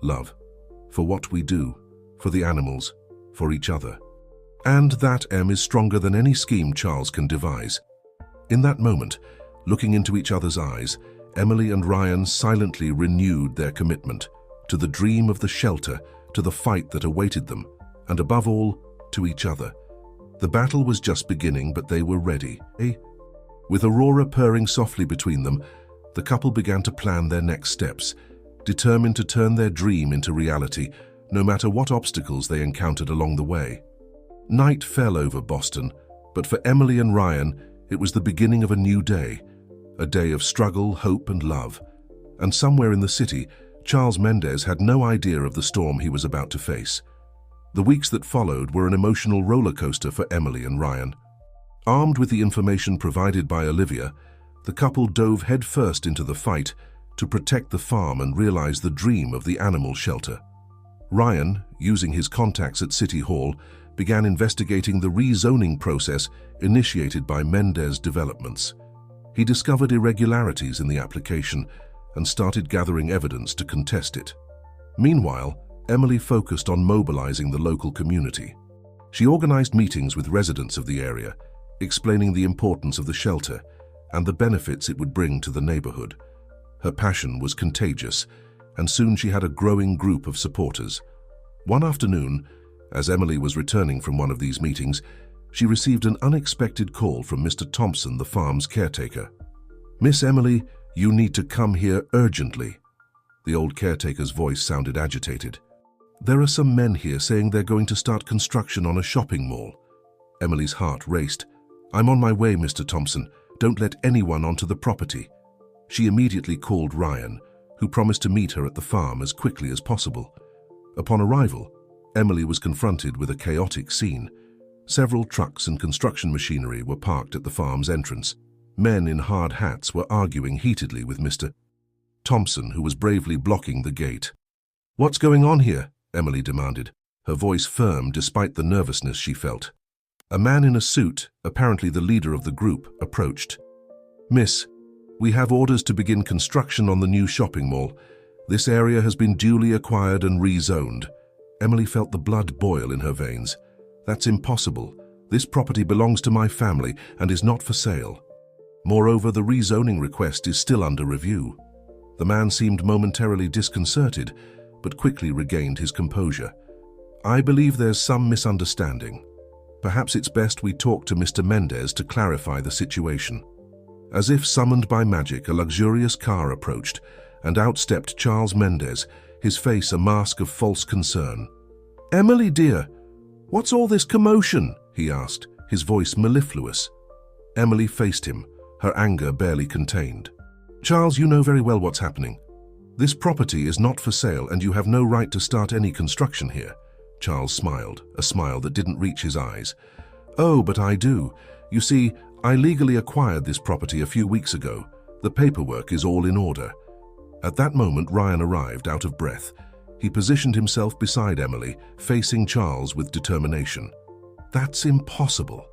"Love. For what we do, for the animals, for each other. And that, Em, is stronger than any scheme Charles can devise." In that moment, looking into each other's eyes, Emily and Ryan silently renewed their commitment to the dream of the shelter, to the fight that awaited them, and above all, to each other. The battle was just beginning, but they were ready. With Aurora purring softly between them, the couple began to plan their next steps, determined to turn their dream into reality, no matter what obstacles they encountered along the way. Night fell over Boston, but for Emily and Ryan, it was the beginning of a new day, a day of struggle, hope, and love. And somewhere in the city, Charles Mendez had no idea of the storm he was about to face. The weeks that followed were an emotional roller coaster for Emily and Ryan. Armed with the information provided by Olivia, the couple dove headfirst into the fight to protect the farm and realize the dream of the animal shelter. Ryan, using his contacts at City Hall, began investigating the rezoning process initiated by Mendez Developments. He discovered irregularities in the application and started gathering evidence to contest it. Meanwhile, Emily focused on mobilizing the local community. She organized meetings with residents of the area, explaining the importance of the shelter and the benefits it would bring to the neighborhood. Her passion was contagious, and soon she had a growing group of supporters. One afternoon, as Emily was returning from one of these meetings, she received an unexpected call from Mr. Thompson, the farm's caretaker. "Miss Emily, you need to come here urgently." The old caretaker's voice sounded agitated. "There are some men here saying they're going to start construction on a shopping mall." Emily's heart raced. "I'm on my way, Mr. Thompson. Don't let anyone onto the property." She immediately called Ryan, who promised to meet her at the farm as quickly as possible. Upon arrival, Emily was confronted with a chaotic scene. Several trucks and construction machinery were parked at the farm's entrance. Men in hard hats were arguing heatedly with Mr. Thompson, who was bravely blocking the gate. "What's going on here?" Emily demanded, her voice firm despite the nervousness she felt. A man in a suit, apparently the leader of the group, approached. "Miss, we have orders to begin construction on the new shopping mall. This area has been duly acquired and rezoned." Emily felt the blood boil in her veins. "That's impossible. This property belongs to my family and is not for sale. Moreover, the rezoning request is still under review." The man seemed momentarily disconcerted, but quickly regained his composure. "I believe there's some misunderstanding. Perhaps it's best we talk to Mr. Mendez to clarify the situation." As if summoned by magic, a luxurious car approached, and out stepped Charles Mendez, his face a mask of false concern. "Emily, dear, what's all this commotion?" he asked, his voice mellifluous. Emily faced him, her anger barely contained. "Charles, you know very well what's happening. This property is not for sale and you have no right to start any construction here." Charles smiled, a smile that didn't reach his eyes. "Oh, but I do. You see, I legally acquired this property a few weeks ago. The paperwork is all in order." At that moment, Ryan arrived, out of breath. He positioned himself beside Emily, facing Charles with determination. "That's impossible.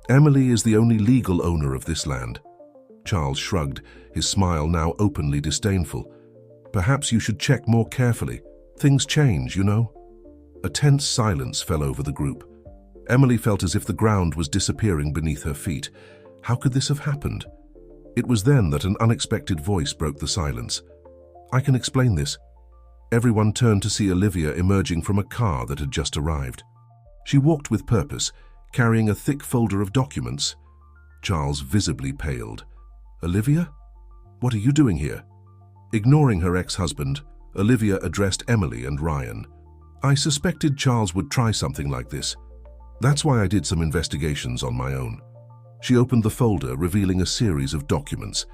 Emily is the only legal owner of this land." Charles shrugged, his smile now openly disdainful. "Perhaps you should check more carefully. Things change, you know." A tense silence fell over the group. Emily felt as if the ground was disappearing beneath her feet. How could this have happened? It was then that an unexpected voice broke the silence. "I can explain this." Everyone turned to see Olivia emerging from a car that had just arrived. She walked with purpose, carrying a thick folder of documents. Charles visibly paled. "Olivia? What are you doing here?" Ignoring her ex-husband, Olivia addressed Emily and Ryan. "I suspected Charles would try something like this. That's why I did some investigations on my own." She opened the folder, revealing a series of documents.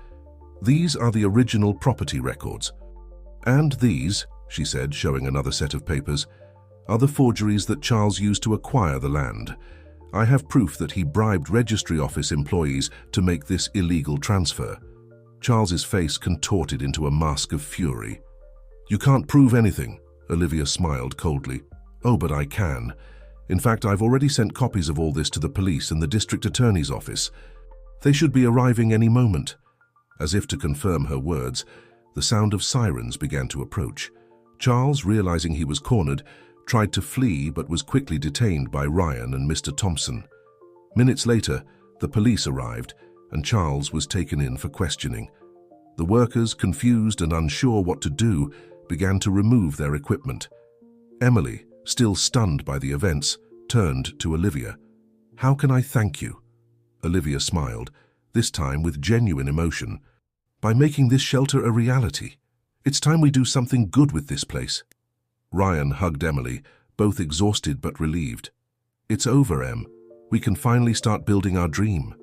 "These are the original property records. And these," she said, showing another set of papers, "are the forgeries that Charles used to acquire the land. I have proof that he bribed registry office employees to make this illegal transfer." Charles's face contorted into a mask of fury. "You can't prove anything," Olivia smiled coldly. "Oh, but I can. In fact, I've already sent copies of all this to the police and the district attorney's office. They should be arriving any moment." As if to confirm her words, the sound of sirens began to approach. Charles, realizing he was cornered, tried to flee but was quickly detained by Ryan and Mr. Thompson. Minutes later, the police arrived and Charles was taken in for questioning. The workers, confused and unsure what to do, began to remove their equipment. Emily, still stunned by the events, turned to Olivia. "How can I thank you?" Olivia smiled, this time with genuine emotion. "By making this shelter a reality. It's time we do something good with this place." Ryan hugged Emily, both exhausted but relieved. "It's over, Em. We can finally start building our dream."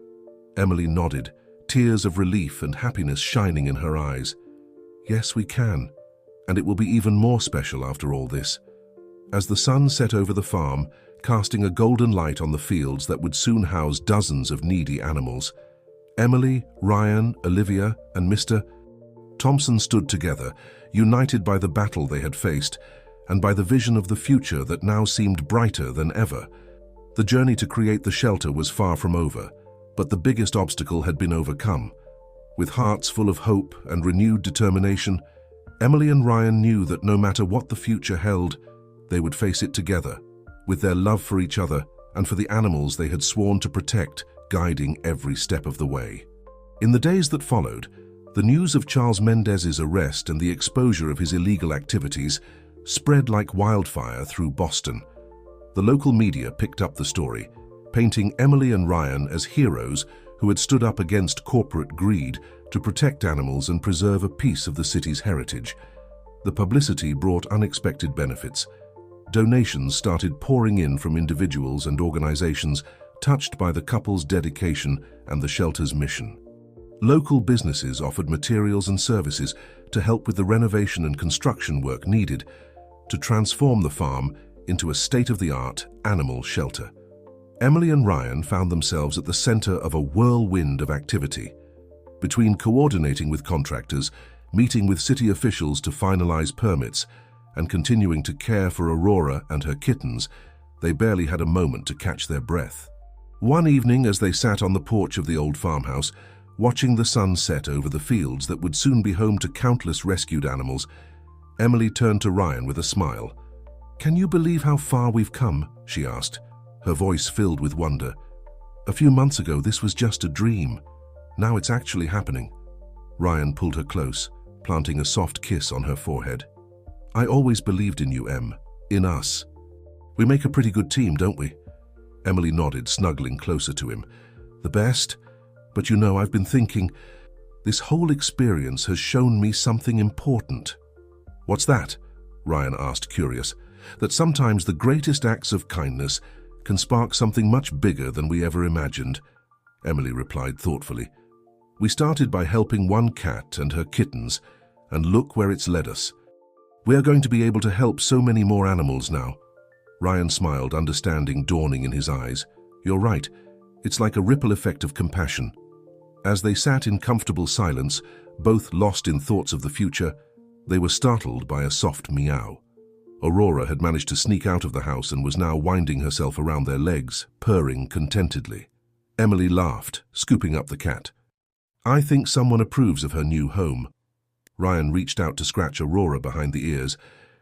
Emily nodded, tears of relief and happiness shining in her eyes. "Yes, we can. And it will be even more special after all this." As the sun set over the farm, casting a golden light on the fields that would soon house dozens of needy animals, Emily, Ryan, Olivia, and Mr. Thompson stood together, united by the battle they had faced and by the vision of the future that now seemed brighter than ever. The journey to create the shelter was far from over, but the biggest obstacle had been overcome. With hearts full of hope and renewed determination, Emily and Ryan knew that no matter what the future held, they would face it together, with their love for each other and for the animals they had sworn to protect, guiding every step of the way. In the days that followed, the news of Charles Mendez's arrest and the exposure of his illegal activities spread like wildfire through Boston. The local media picked up the story, painting Emily and Ryan as heroes who had stood up against corporate greed to protect animals and preserve a piece of the city's heritage. The publicity brought unexpected benefits. Donations started pouring in from individuals and organizations touched by the couple's dedication and the shelter's mission. Local businesses offered materials and services to help with the renovation and construction work needed to transform the farm into a state-of-the-art animal shelter. Emily and Ryan found themselves at the center of a whirlwind of activity. Between coordinating with contractors, meeting with city officials to finalize permits, and continuing to care for Aurora and her kittens, they barely had a moment to catch their breath. One evening, as they sat on the porch of the old farmhouse, watching the sun set over the fields that would soon be home to countless rescued animals, Emily turned to Ryan with a smile. "Can you believe how far we've come?" she asked, her voice filled with wonder. "A few months ago, this was just a dream. Now it's actually happening." Ryan pulled her close, planting a soft kiss on her forehead. "I always believed in you, Em. In us. We make a pretty good team, don't we?" Emily nodded, snuggling closer to him. "The best. But you know, I've been thinking, this whole experience has shown me something important." "What's that?" Ryan asked, curious. "That sometimes the greatest acts of kindness can spark something much bigger than we ever imagined," Emily replied thoughtfully. "We started by helping one cat and her kittens, and look where it's led us. We are going to be able to help so many more animals now." Ryan smiled, understanding dawning in his eyes. "You're right. It's like a ripple effect of compassion." As they sat in comfortable silence, both lost in thoughts of the future, they were startled by a soft meow. Aurora had managed to sneak out of the house and was now winding herself around their legs, purring contentedly. Emily laughed, scooping up the cat. "I think someone approves of her new home." Ryan reached out to scratch Aurora behind the ears.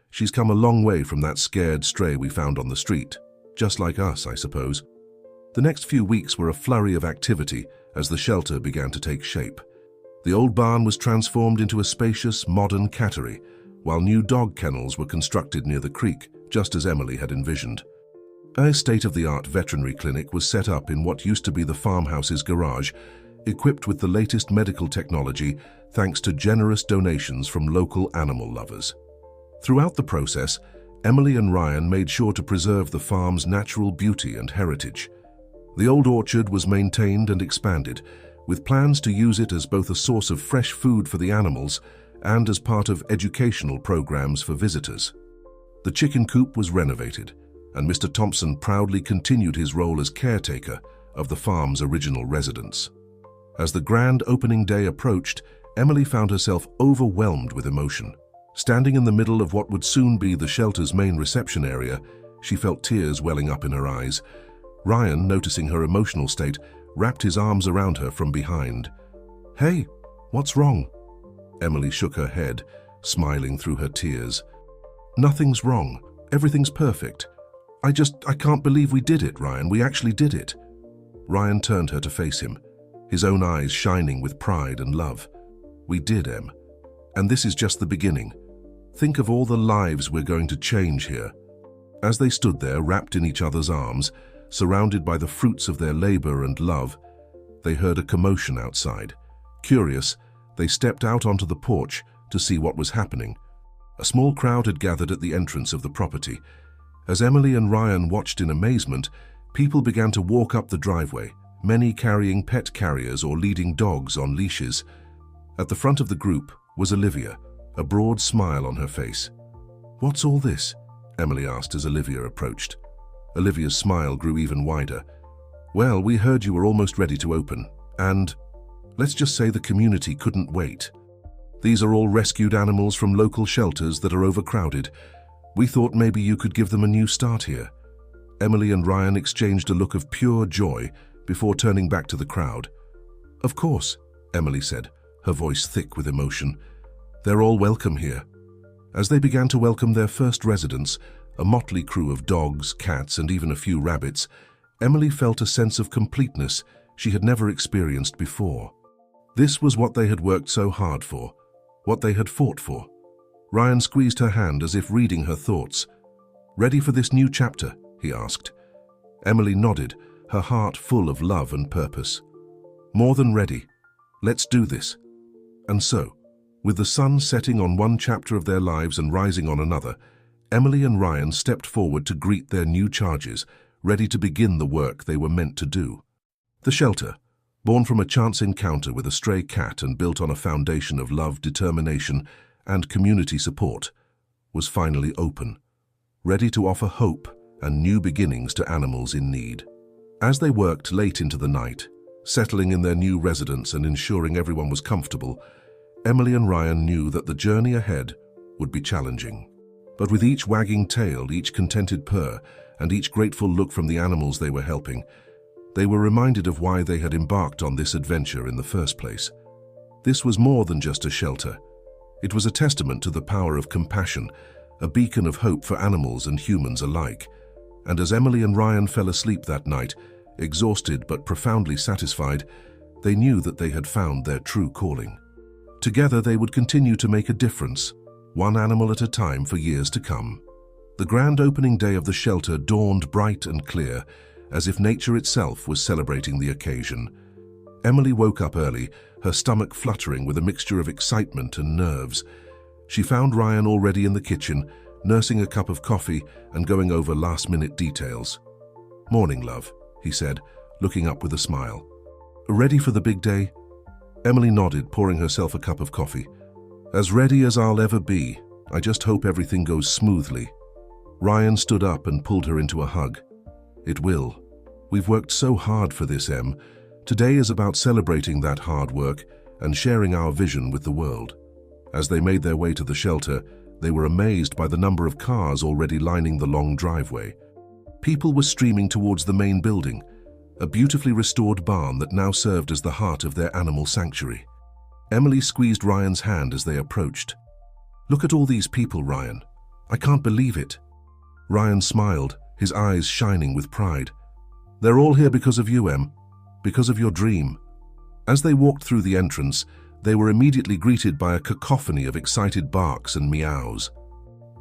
"She's come a long way from that scared stray we found on the street. Just like us, I suppose." The next few weeks were a flurry of activity as the shelter began to take shape. The old barn was transformed into a spacious, modern cattery, while new dog kennels were constructed near the creek, just as Emily had envisioned. A state-of-the-art veterinary clinic was set up in what used to be the farmhouse's garage, equipped with the latest medical technology thanks to generous donations from local animal lovers. Throughout the process, Emily and Ryan made sure to preserve the farm's natural beauty and heritage. The old orchard was maintained and expanded, with plans to use it as both a source of fresh food for the animals and as part of educational programs for visitors. The chicken coop was renovated, and Mr. Thompson proudly continued his role as caretaker of the farm's original residents. As the grand opening day approached, Emily found herself overwhelmed with emotion. Standing in the middle of what would soon be the shelter's main reception area, she felt tears welling up in her eyes. Ryan, noticing her emotional state, wrapped his arms around her from behind. "Hey, what's wrong?" Emily shook her head, smiling through her tears. "Nothing's wrong. Everything's perfect. I can't believe we did it, Ryan. We actually did it." Ryan turned her to face him, his own eyes shining with pride and love. "We did, Em. And this is just the beginning. Think of all the lives we're going to change here." As they stood there, wrapped in each other's arms, surrounded by the fruits of their labor and love, they heard a commotion outside. Curious, they stepped out onto the porch to see what was happening. A small crowd had gathered at the entrance of the property. As Emily and Ryan watched in amazement, people began to walk up the driveway, many carrying pet carriers or leading dogs on leashes. At the front of the group was Olivia, a broad smile on her face. "What's all this?" Emily asked as Olivia approached. Olivia's smile grew even wider. "Well, we heard you were almost ready to open, and let's just say the community couldn't wait. These are all rescued animals from local shelters that are overcrowded. We thought maybe you could give them a new start here." Emily and Ryan exchanged a look of pure joy before turning back to the crowd. "Of course," Emily said, her voice thick with emotion. "They're all welcome here." As they began to welcome their first residents, a motley crew of dogs, cats, and even a few rabbits, Emily felt a sense of completeness she had never experienced before. This was what they had worked so hard for, what they had fought for. Ryan squeezed her hand as if reading her thoughts. "Ready for this new chapter?" he asked. Emily nodded, her heart full of love and purpose. "More than ready. Let's do this." And so, with the sun setting on one chapter of their lives and rising on another, Emily and Ryan stepped forward to greet their new charges, ready to begin the work they were meant to do. The shelter, born from a chance encounter with a stray cat and built on a foundation of love, determination, and community support, was finally open, ready to offer hope and new beginnings to animals in need. As they worked late into the night, settling in their new residence and ensuring everyone was comfortable, Emily and Ryan knew that the journey ahead would be challenging. But with each wagging tail, each contented purr, and each grateful look from the animals they were helping, they were reminded of why they had embarked on this adventure in the first place. This was more than just a shelter. It was a testament to the power of compassion, a beacon of hope for animals and humans alike. And as Emily and Ryan fell asleep that night, exhausted but profoundly satisfied, they knew that they had found their true calling. Together they would continue to make a difference, one animal at a time for years to come. The grand opening day of the shelter dawned bright and clear, as if nature itself was celebrating the occasion. Emily woke up early, her stomach fluttering with a mixture of excitement and nerves. She found Ryan already in the kitchen, nursing a cup of coffee and going over last-minute details. "Morning, love," he said, looking up with a smile. "Ready for the big day?" Emily nodded, pouring herself a cup of coffee. "As ready as I'll ever be. I just hope everything goes smoothly." Ryan stood up and pulled her into a hug. "It will. We've worked so hard for this, Em. Today is about celebrating that hard work and sharing our vision with the world." As they made their way to the shelter, they were amazed by the number of cars already lining the long driveway. People were streaming towards the main building, a beautifully restored barn that now served as the heart of their animal sanctuary. Emily squeezed Ryan's hand as they approached. "Look at all these people, Ryan. I can't believe it." Ryan smiled, his eyes shining with pride. "They're all here because of you, Em. Because of your dream. As they walked through the entrance, they were immediately greeted by a cacophony of excited barks and meows.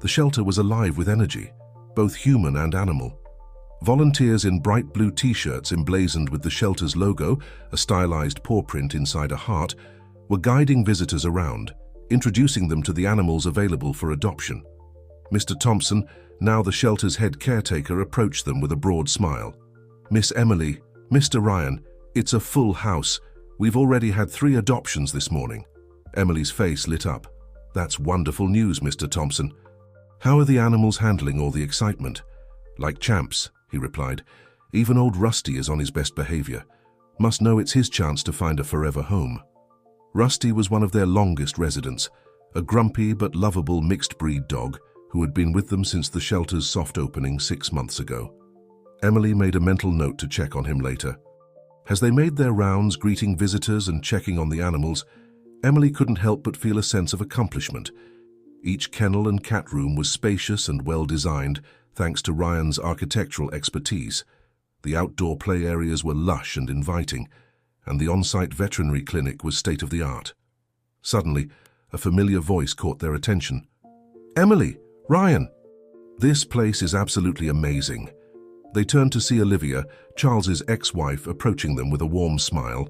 The shelter was alive with energy, both human and animal. Volunteers in bright blue t-shirts emblazoned with the shelter's logo, a stylized paw print inside a heart, were guiding visitors around, introducing them to the animals available for adoption. Mr. Thompson, now the shelter's head caretaker, approached them with a broad smile. "Miss Emily, Mr. Ryan, it's a full house. We've already had 3 adoptions this morning." Emily's face lit up. "That's wonderful news, Mr. Thompson. How are the animals handling all the excitement?" "Like champs," he replied. "Even old Rusty is on his best behavior. Must know it's his chance to find a forever home." Rusty was one of their longest residents, a grumpy but lovable mixed-breed dog who had been with them since the shelter's soft opening 6 months ago. Emily made a mental note to check on him later. As they made their rounds greeting visitors and checking on the animals, Emily couldn't help but feel a sense of accomplishment. Each kennel and cat room was spacious and well-designed, thanks to Ryan's architectural expertise. The outdoor play areas were lush and inviting, and the on-site veterinary clinic was state-of-the-art. Suddenly, a familiar voice caught their attention. "Emily! Ryan! This place is absolutely amazing." They turned to see Olivia, Charles's ex-wife, approaching them with a warm smile.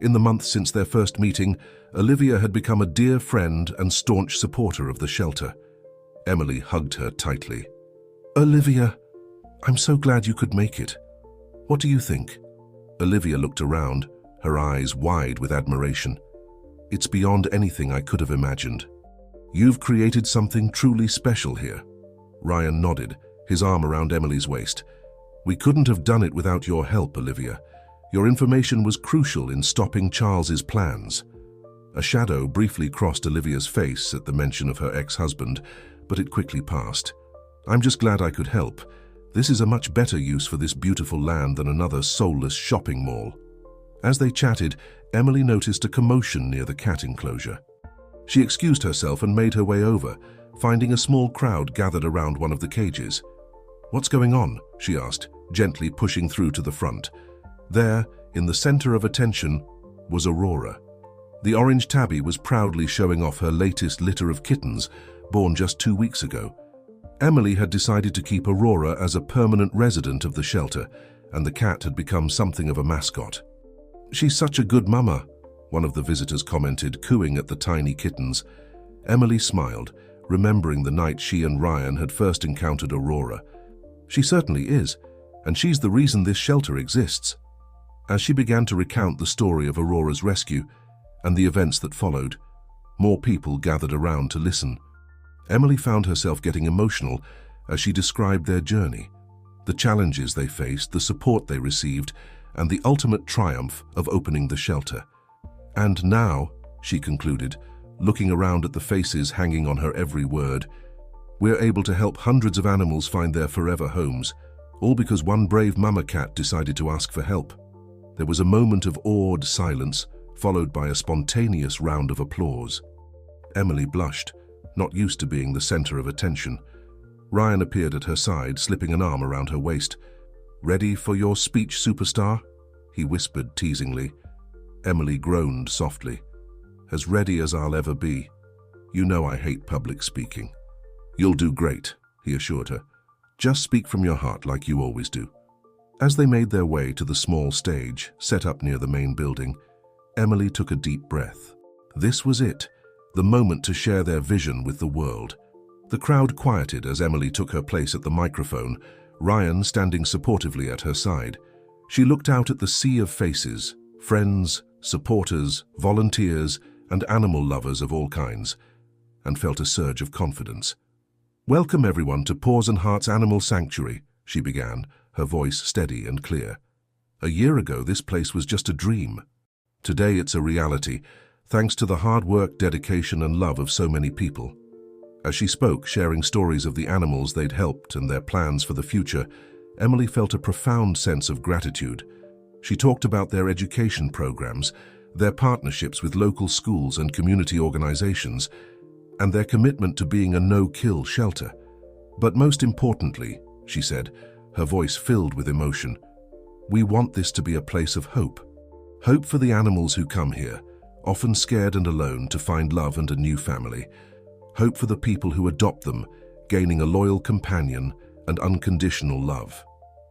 In the months since their first meeting, Olivia had become a dear friend and staunch supporter of the shelter. Emily hugged her tightly. "Olivia, I'm so glad you could make it. What do you think?" Olivia looked around, her eyes wide with admiration. "It's beyond anything I could have imagined. You've created something truly special here." Ryan nodded, his arm around Emily's waist. "We couldn't have done it without your help, Olivia. Your information was crucial in stopping Charles's plans." A shadow briefly crossed Olivia's face at the mention of her ex-husband, but it quickly passed. "I'm just glad I could help. This is a much better use for this beautiful land than another soulless shopping mall." As they chatted, Emily noticed a commotion near the cat enclosure. She excused herself and made her way over, finding a small crowd gathered around one of the cages. "What's going on?" she asked, gently pushing through to the front. There, in the center of attention, was Aurora. The orange tabby was proudly showing off her latest litter of kittens, born just 2 weeks ago. Emily had decided to keep Aurora as a permanent resident of the shelter, and the cat had become something of a mascot. "She's such a good mama," one of the visitors commented, cooing at the tiny kittens. Emily smiled, remembering the night she and Ryan had first encountered Aurora. "She certainly is, and she's the reason this shelter exists." As she began to recount the story of Aurora's rescue and the events that followed, more people gathered around to listen. Emily found herself getting emotional as she described their journey, the challenges they faced, the support they received, and the ultimate triumph of opening the shelter. "And now," she concluded, looking around at the faces hanging on her every word, "we're able to help hundreds of animals find their forever homes, all because one brave mama cat decided to ask for help." There was a moment of awed silence, followed by a spontaneous round of applause. Emily blushed, not used to being the center of attention. Ryan appeared at her side, slipping an arm around her waist. "Ready for your speech, superstar?" he whispered teasingly. Emily groaned softly. "As ready as I'll ever be. You know I hate public speaking." "You'll do great," he assured her. "Just speak from your heart like you always do." As they made their way to the small stage set up near the main building, Emily took a deep breath. This was it, the moment to share their vision with the world. The crowd quieted as Emily took her place at the microphone, Ryan standing supportively at her side. She looked out at the sea of faces, friends, supporters, volunteers, and animal lovers of all kinds, and felt a surge of confidence. "Welcome everyone to Paws and Heart's Animal Sanctuary," she began, her voice steady and clear. "A year ago, this place was just a dream. Today it's a reality, thanks to the hard work, dedication, and love of so many people." As she spoke, sharing stories of the animals they'd helped and their plans for the future, Emily felt a profound sense of gratitude. She talked about their education programs, their partnerships with local schools and community organizations, and their commitment to being a no-kill shelter. "But most importantly," she said, her voice filled with emotion, "we want this to be a place of hope. Hope for the animals who come here, often scared and alone, to find love and a new family. Hope for the people who adopt them, gaining a loyal companion and unconditional love.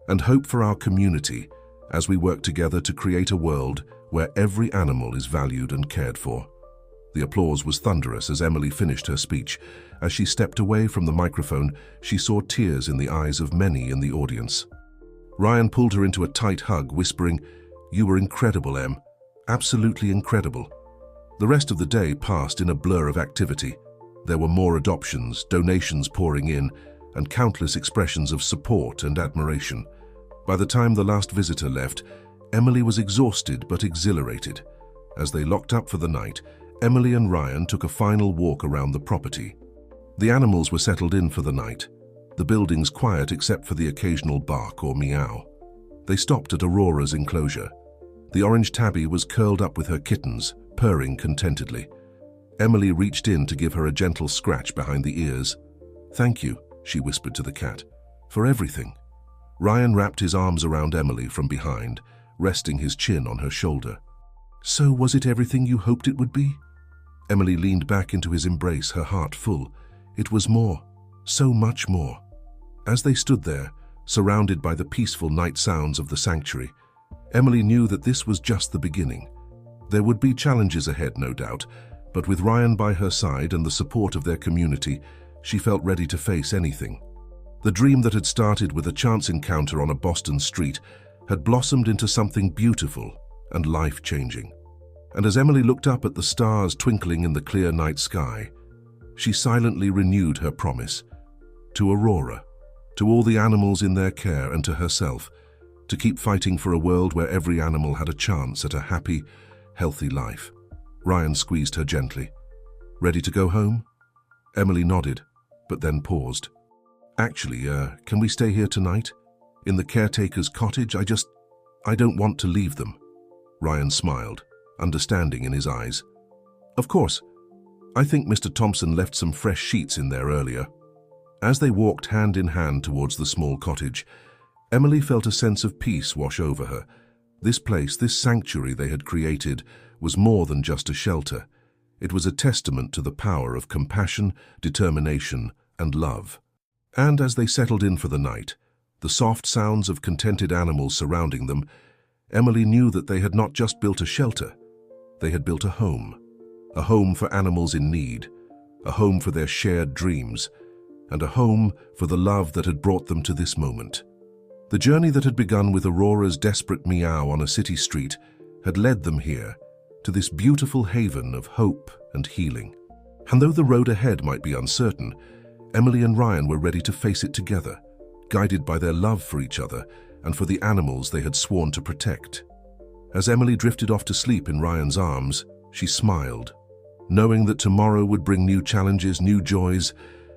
And hope for our community as we work together to create a world where every animal is valued and cared for. The applause was thunderous as Emily finished her speech. As she stepped away from the microphone, she saw tears in the eyes of many in the audience. Ryan pulled her into a tight hug, whispering, "You were incredible, Em. Absolutely incredible." The rest of the day passed in a blur of activity. There were more adoptions, donations pouring in, and countless expressions of support and admiration. By the time the last visitor left, Emily was exhausted but exhilarated. As they locked up for the night, Emily and Ryan took a final walk around the property. The animals were settled in for the night, the buildings quiet except for the occasional bark or meow. They stopped at Aurora's enclosure. The orange tabby was curled up with her kittens, purring contentedly. Emily reached in to give her a gentle scratch behind the ears. "Thank you," she whispered to the cat, "for everything." Ryan wrapped his arms around Emily from behind, resting his chin on her shoulder. "So was it everything you hoped it would be?" Emily leaned back into his embrace, her heart full. It was more, so much more. As they stood there, surrounded by the peaceful night sounds of the sanctuary, Emily knew that this was just the beginning. There would be challenges ahead, no doubt, but with Ryan by her side and the support of their community, she felt ready to face anything. The dream that had started with a chance encounter on a Boston street had blossomed into something beautiful and life-changing. And as Emily looked up at the stars twinkling in the clear night sky, she silently renewed her promise to Aurora, to all the animals in their care, and to herself, to keep fighting for a world where every animal had a chance at a happy, healthy life. Ryan squeezed her gently. "Ready to go home?" Emily nodded, but then paused. "Actually, can we stay here tonight? In the caretaker's cottage? I don't want to leave them." Ryan smiled, understanding in his eyes. "Of course. I think Mr. Thompson left some fresh sheets in there earlier." As they walked hand in hand towards the small cottage, Emily felt a sense of peace wash over her. This place, this sanctuary they had created, was more than just a shelter. It was a testament to the power of compassion, determination, and love. And as they settled in for the night, the soft sounds of contented animals surrounding them, Emily knew that they had not just built a shelter, they had built a home for animals in need, a home for their shared dreams, and a home for the love that had brought them to this moment. The journey that had begun with Aurora's desperate meow on a city street had led them here, to this beautiful haven of hope and healing. And though the road ahead might be uncertain, Emily and Ryan were ready to face it together, guided by their love for each other and for the animals they had sworn to protect. As Emily drifted off to sleep in Ryan's arms, she smiled, knowing that tomorrow would bring new challenges, new joys,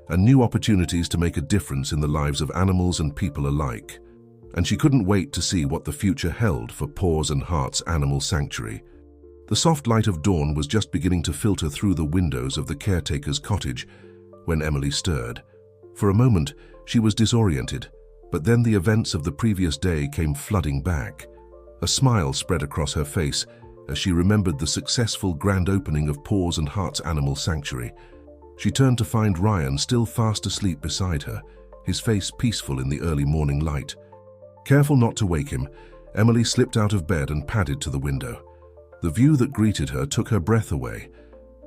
and new opportunities to make a difference in the lives of animals and people alike. And she couldn't wait to see what the future held for Paws and Heart's animal sanctuary. The soft light of dawn was just beginning to filter through the windows of the caretaker's cottage when Emily stirred. For a moment, she was disoriented, but then the events of the previous day came flooding back. A smile spread across her face as she remembered the successful grand opening of Paws and Heart's animal sanctuary. She turned to find Ryan still fast asleep beside her, his face peaceful in the early morning light. Careful not to wake him, Emily slipped out of bed and padded to the window. The view that greeted her took her breath away.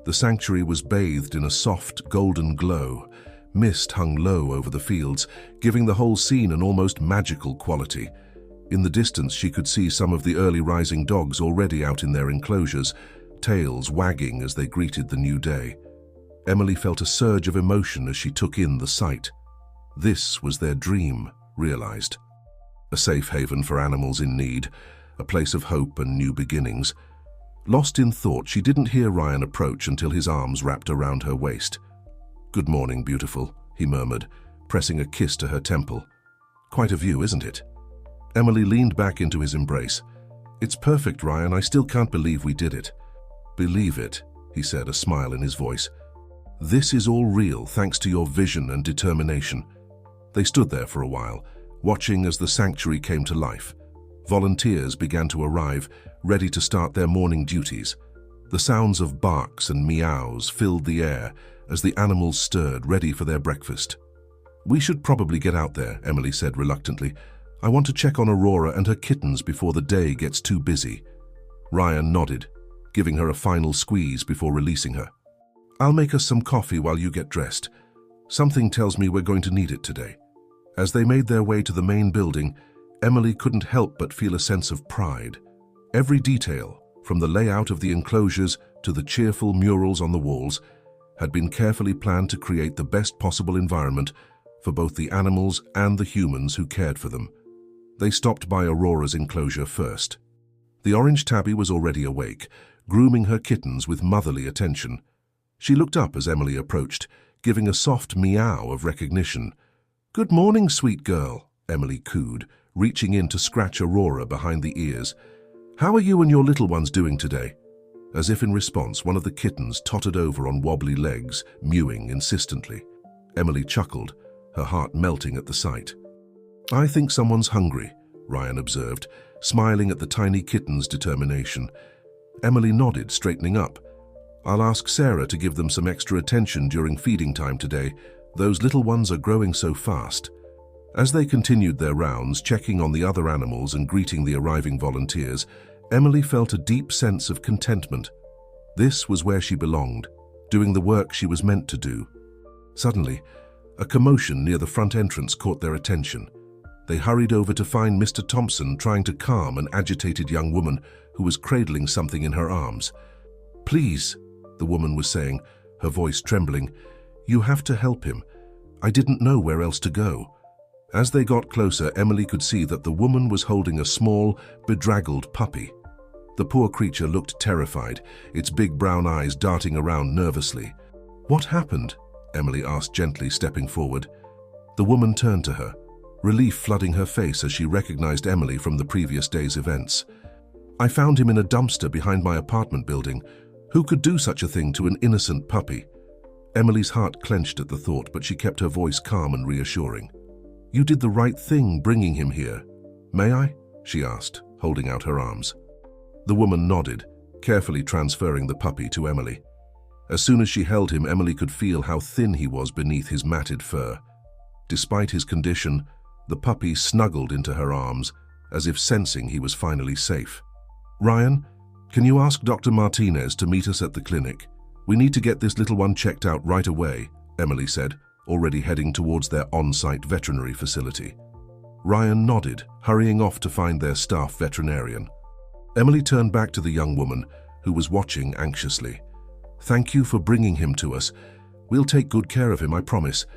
The sanctuary was bathed in a soft, golden glow. Mist hung low over the fields, giving the whole scene an almost magical quality. In the distance, she could see some of the early rising dogs already out in their enclosures, tails wagging as they greeted the new day. Emily felt a surge of emotion as she took in the sight. This was their dream realized. A safe haven for animals in need, a place of hope and new beginnings. Lost in thought, she didn't hear Ryan approach until his arms wrapped around her waist. "Good morning, beautiful," he murmured, pressing a kiss to her temple. "Quite a view, isn't it?" Emily leaned back into his embrace. "It's perfect, Ryan. I still can't believe we did it." "Believe it," he said, a smile in his voice. "This is all real thanks to your vision and determination." They stood there for a while, watching as the sanctuary came to life. Volunteers began to arrive, ready to start their morning duties. The sounds of barks and meows filled the air as the animals stirred, ready for their breakfast. "We should probably get out there," Emily said reluctantly. "I want to check on Aurora and her kittens before the day gets too busy." Ryan nodded, giving her a final squeeze before releasing her. "I'll make us some coffee while you get dressed. Something tells me we're going to need it today." As they made their way to the main building, Emily couldn't help but feel a sense of pride. Every detail, from the layout of the enclosures to the cheerful murals on the walls, had been carefully planned to create the best possible environment for both the animals and the humans who cared for them. They stopped by Aurora's enclosure first. The orange tabby was already awake, grooming her kittens with motherly attention. She looked up as Emily approached, giving a soft meow of recognition. "Good morning, sweet girl," Emily cooed, reaching in to scratch Aurora behind the ears. "How are you and your little ones doing today?" As if in response, one of the kittens tottered over on wobbly legs, mewing insistently. Emily chuckled, her heart melting at the sight. "I think someone's hungry," Ryan observed, smiling at the tiny kitten's determination. Emily nodded, straightening up. "I'll ask Sarah to give them some extra attention during feeding time today. Those little ones are growing so fast." As they continued their rounds, checking on the other animals and greeting the arriving volunteers, Emily felt a deep sense of contentment. This was where she belonged, doing the work she was meant to do. Suddenly, a commotion near the front entrance caught their attention. They hurried over to find Mr. Thompson trying to calm an agitated young woman who was cradling something in her arms. "Please," the woman was saying, her voice trembling, "you have to help him. I didn't know where else to go." As they got closer, Emily could see that the woman was holding a small, bedraggled puppy. The poor creature looked terrified, its big brown eyes darting around nervously. "What happened?" Emily asked gently, stepping forward. The woman turned to her, relief flooding her face as she recognized Emily from the previous day's events. "I found him in a dumpster behind my apartment building. Who could do such a thing to an innocent puppy?" Emily's heart clenched at the thought, but she kept her voice calm and reassuring. "You did the right thing bringing him here. May I?" she asked, holding out her arms. The woman nodded, carefully transferring the puppy to Emily. As soon as she held him, Emily could feel how thin he was beneath his matted fur. Despite his condition, the puppy snuggled into her arms, as if sensing he was finally safe. "Ryan, can you ask Dr. Martinez to meet us at the clinic? We need to get this little one checked out right away," Emily said, already heading towards their on-site veterinary facility. Ryan nodded, hurrying off to find their staff veterinarian. Emily turned back to the young woman, who was watching anxiously. "Thank you for bringing him to us. We'll take good care of him, I promise.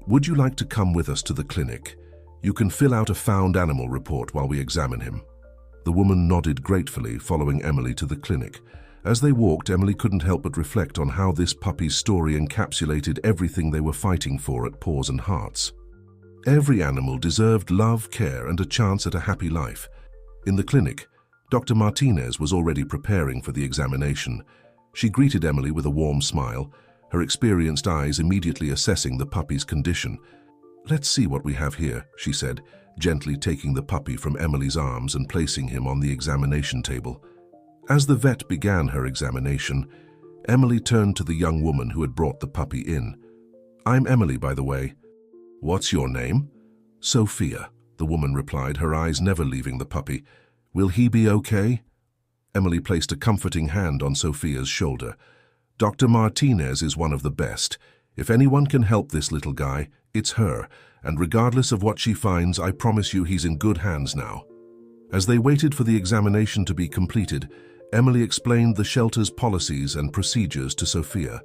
Would you like to come with us to the clinic? You can fill out a found animal report while we examine him." The woman nodded gratefully, following Emily to the clinic. As they walked, Emily couldn't help but reflect on how this puppy's story encapsulated everything they were fighting for at Paws and Hearts. Every animal deserved love, care, and a chance at a happy life. In the clinic, Dr. Martinez was already preparing for the examination. She greeted Emily with a warm smile, her experienced eyes immediately assessing the puppy's condition. "Let's see what we have here," she said, gently taking the puppy from Emily's arms and placing him on the examination table. As the vet began her examination, Emily turned to the young woman who had brought the puppy in. "I'm Emily, by the way." "What's your name?" "Sophia," the woman replied, her eyes never leaving the puppy. "Will he be okay?" Emily placed a comforting hand on Sophia's shoulder. "Dr. Martinez is one of the best. If anyone can help this little guy, it's her, and regardless of what she finds, I promise you he's in good hands now." As they waited for the examination to be completed, Emily explained the shelter's policies and procedures to Sophia.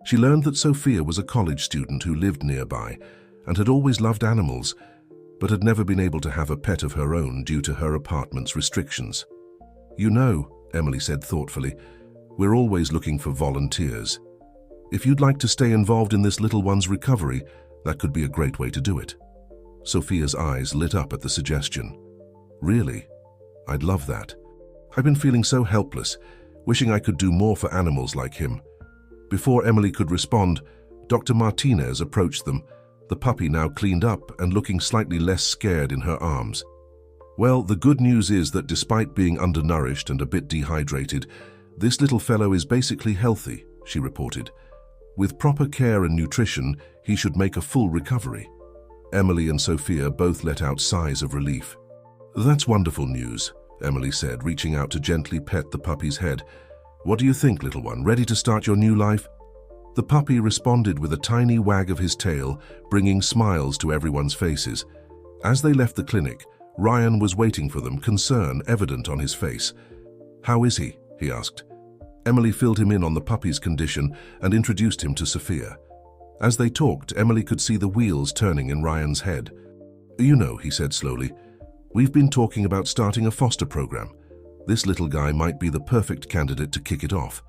She learned that Sophia was a college student who lived nearby and had always loved animals, but had never been able to have a pet of her own due to her apartment's restrictions. "You know," Emily said thoughtfully, "we're always looking for volunteers. If you'd like to stay involved in this little one's recovery, that could be a great way to do it." Sophia's eyes lit up at the suggestion. "Really? I'd love that. I've been feeling so helpless, wishing I could do more for animals like him." Before Emily could respond, Dr. Martinez approached them, the puppy now cleaned up and looking slightly less scared in her arms. Well, the good news is that despite being undernourished and a bit dehydrated, this little fellow is basically healthy, she reported. With proper care and nutrition, he should make a full recovery. Emily and Sophia both let out sighs of relief. That's wonderful news, Emily said, reaching out to gently pet the puppy's head. What do you think, little one? Ready to start your new life? The puppy responded with a tiny wag of his tail, bringing smiles to everyone's faces. As they left the clinic, Ryan was waiting for them, concern evident on his face. How is he? He asked. Emily filled him in on the puppy's condition and introduced him to Sophia. As they talked, Emily could see the wheels turning in Ryan's head. You know, he said slowly, we've been talking about starting a foster program. This little guy might be the perfect candidate to kick it off.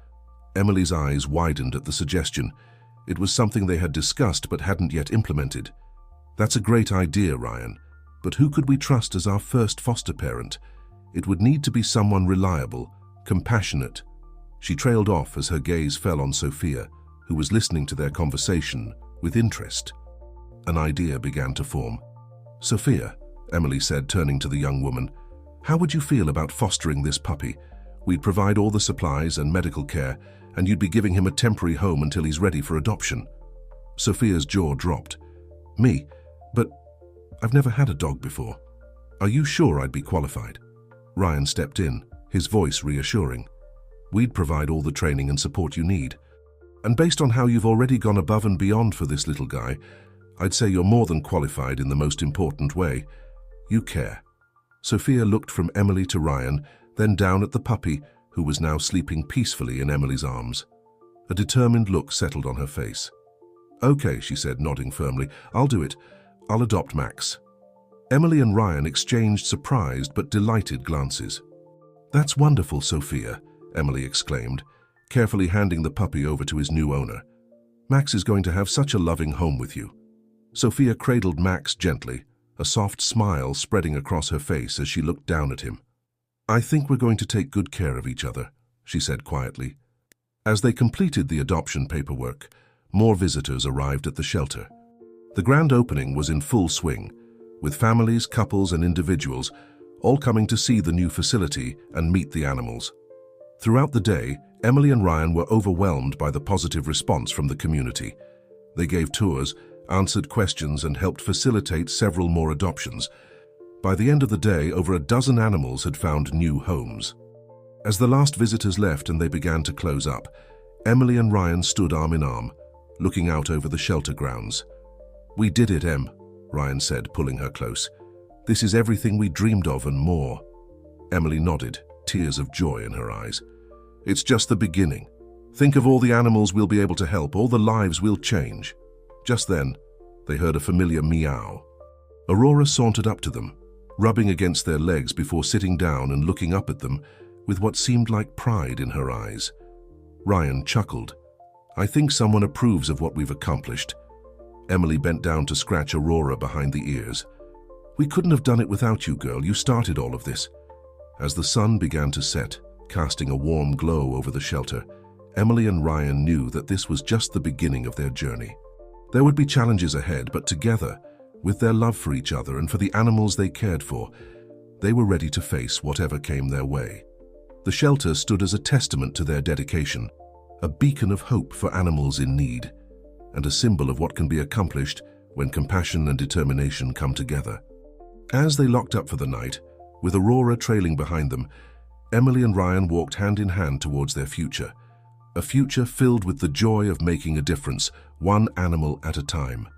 Emily's eyes widened at the suggestion. It was something they had discussed but hadn't yet implemented. That's a great idea, Ryan. But who could we trust as our first foster parent? It would need to be someone reliable, compassionate. She trailed off as her gaze fell on Sophia, who was listening to their conversation with interest. An idea began to form. Sophia, Emily said, turning to the young woman, how would you feel about fostering this puppy? We'd provide all the supplies and medical care, and you'd be giving him a temporary home until he's ready for adoption. Sophia's jaw dropped. Me? But I've never had a dog before. Are you sure I'd be qualified? Ryan stepped in, his voice reassuring. We'd provide all the training and support you need. And based on how you've already gone above and beyond for this little guy, I'd say you're more than qualified in the most important way. You care. Sophia looked from Emily to Ryan, then down at the puppy, who was now sleeping peacefully in Emily's arms. A determined look settled on her face. Okay, she said, nodding firmly. I'll do it. I'll adopt Max. Emily and Ryan exchanged surprised but delighted glances. That's wonderful, Sophia, Emily exclaimed, carefully handing the puppy over to his new owner. Max is going to have such a loving home with you. Sophia cradled Max gently, a soft smile spreading across her face as she looked down at him. I think we're going to take good care of each other, she said quietly. As they completed the adoption paperwork, more visitors arrived at the shelter. The grand opening was in full swing, with families, couples, and individuals all coming to see the new facility and meet the animals. Throughout the day, Emily and Ryan were overwhelmed by the positive response from the community. They gave tours, answered questions, and helped facilitate several more adoptions. By the end of the day, over a dozen animals had found new homes. As the last visitors left and they began to close up, Emily and Ryan stood arm in arm, looking out over the shelter grounds. We did it, Em, Ryan said, pulling her close. This is everything we dreamed of and more. Emily nodded, tears of joy in her eyes. It's just the beginning. Think of all the animals we'll be able to help, all the lives we'll change. Just then, they heard a familiar meow. Aurora sauntered up to them, rubbing against their legs before sitting down and looking up at them with what seemed like pride in her eyes. Ryan chuckled. I think someone approves of what we've accomplished. Emily bent down to scratch Aurora behind the ears. We couldn't have done it without you, girl. You started all of this. As the sun began to set, casting a warm glow over the shelter, Emily and Ryan knew that this was just the beginning of their journey. There would be challenges ahead, but together, with their love for each other and for the animals they cared for, they were ready to face whatever came their way. The shelter stood as a testament to their dedication, a beacon of hope for animals in need, and a symbol of what can be accomplished when compassion and determination come together. As they locked up for the night, with Aurora trailing behind them, Emily and Ryan walked hand in hand towards their future, a future filled with the joy of making a difference, one animal at a time.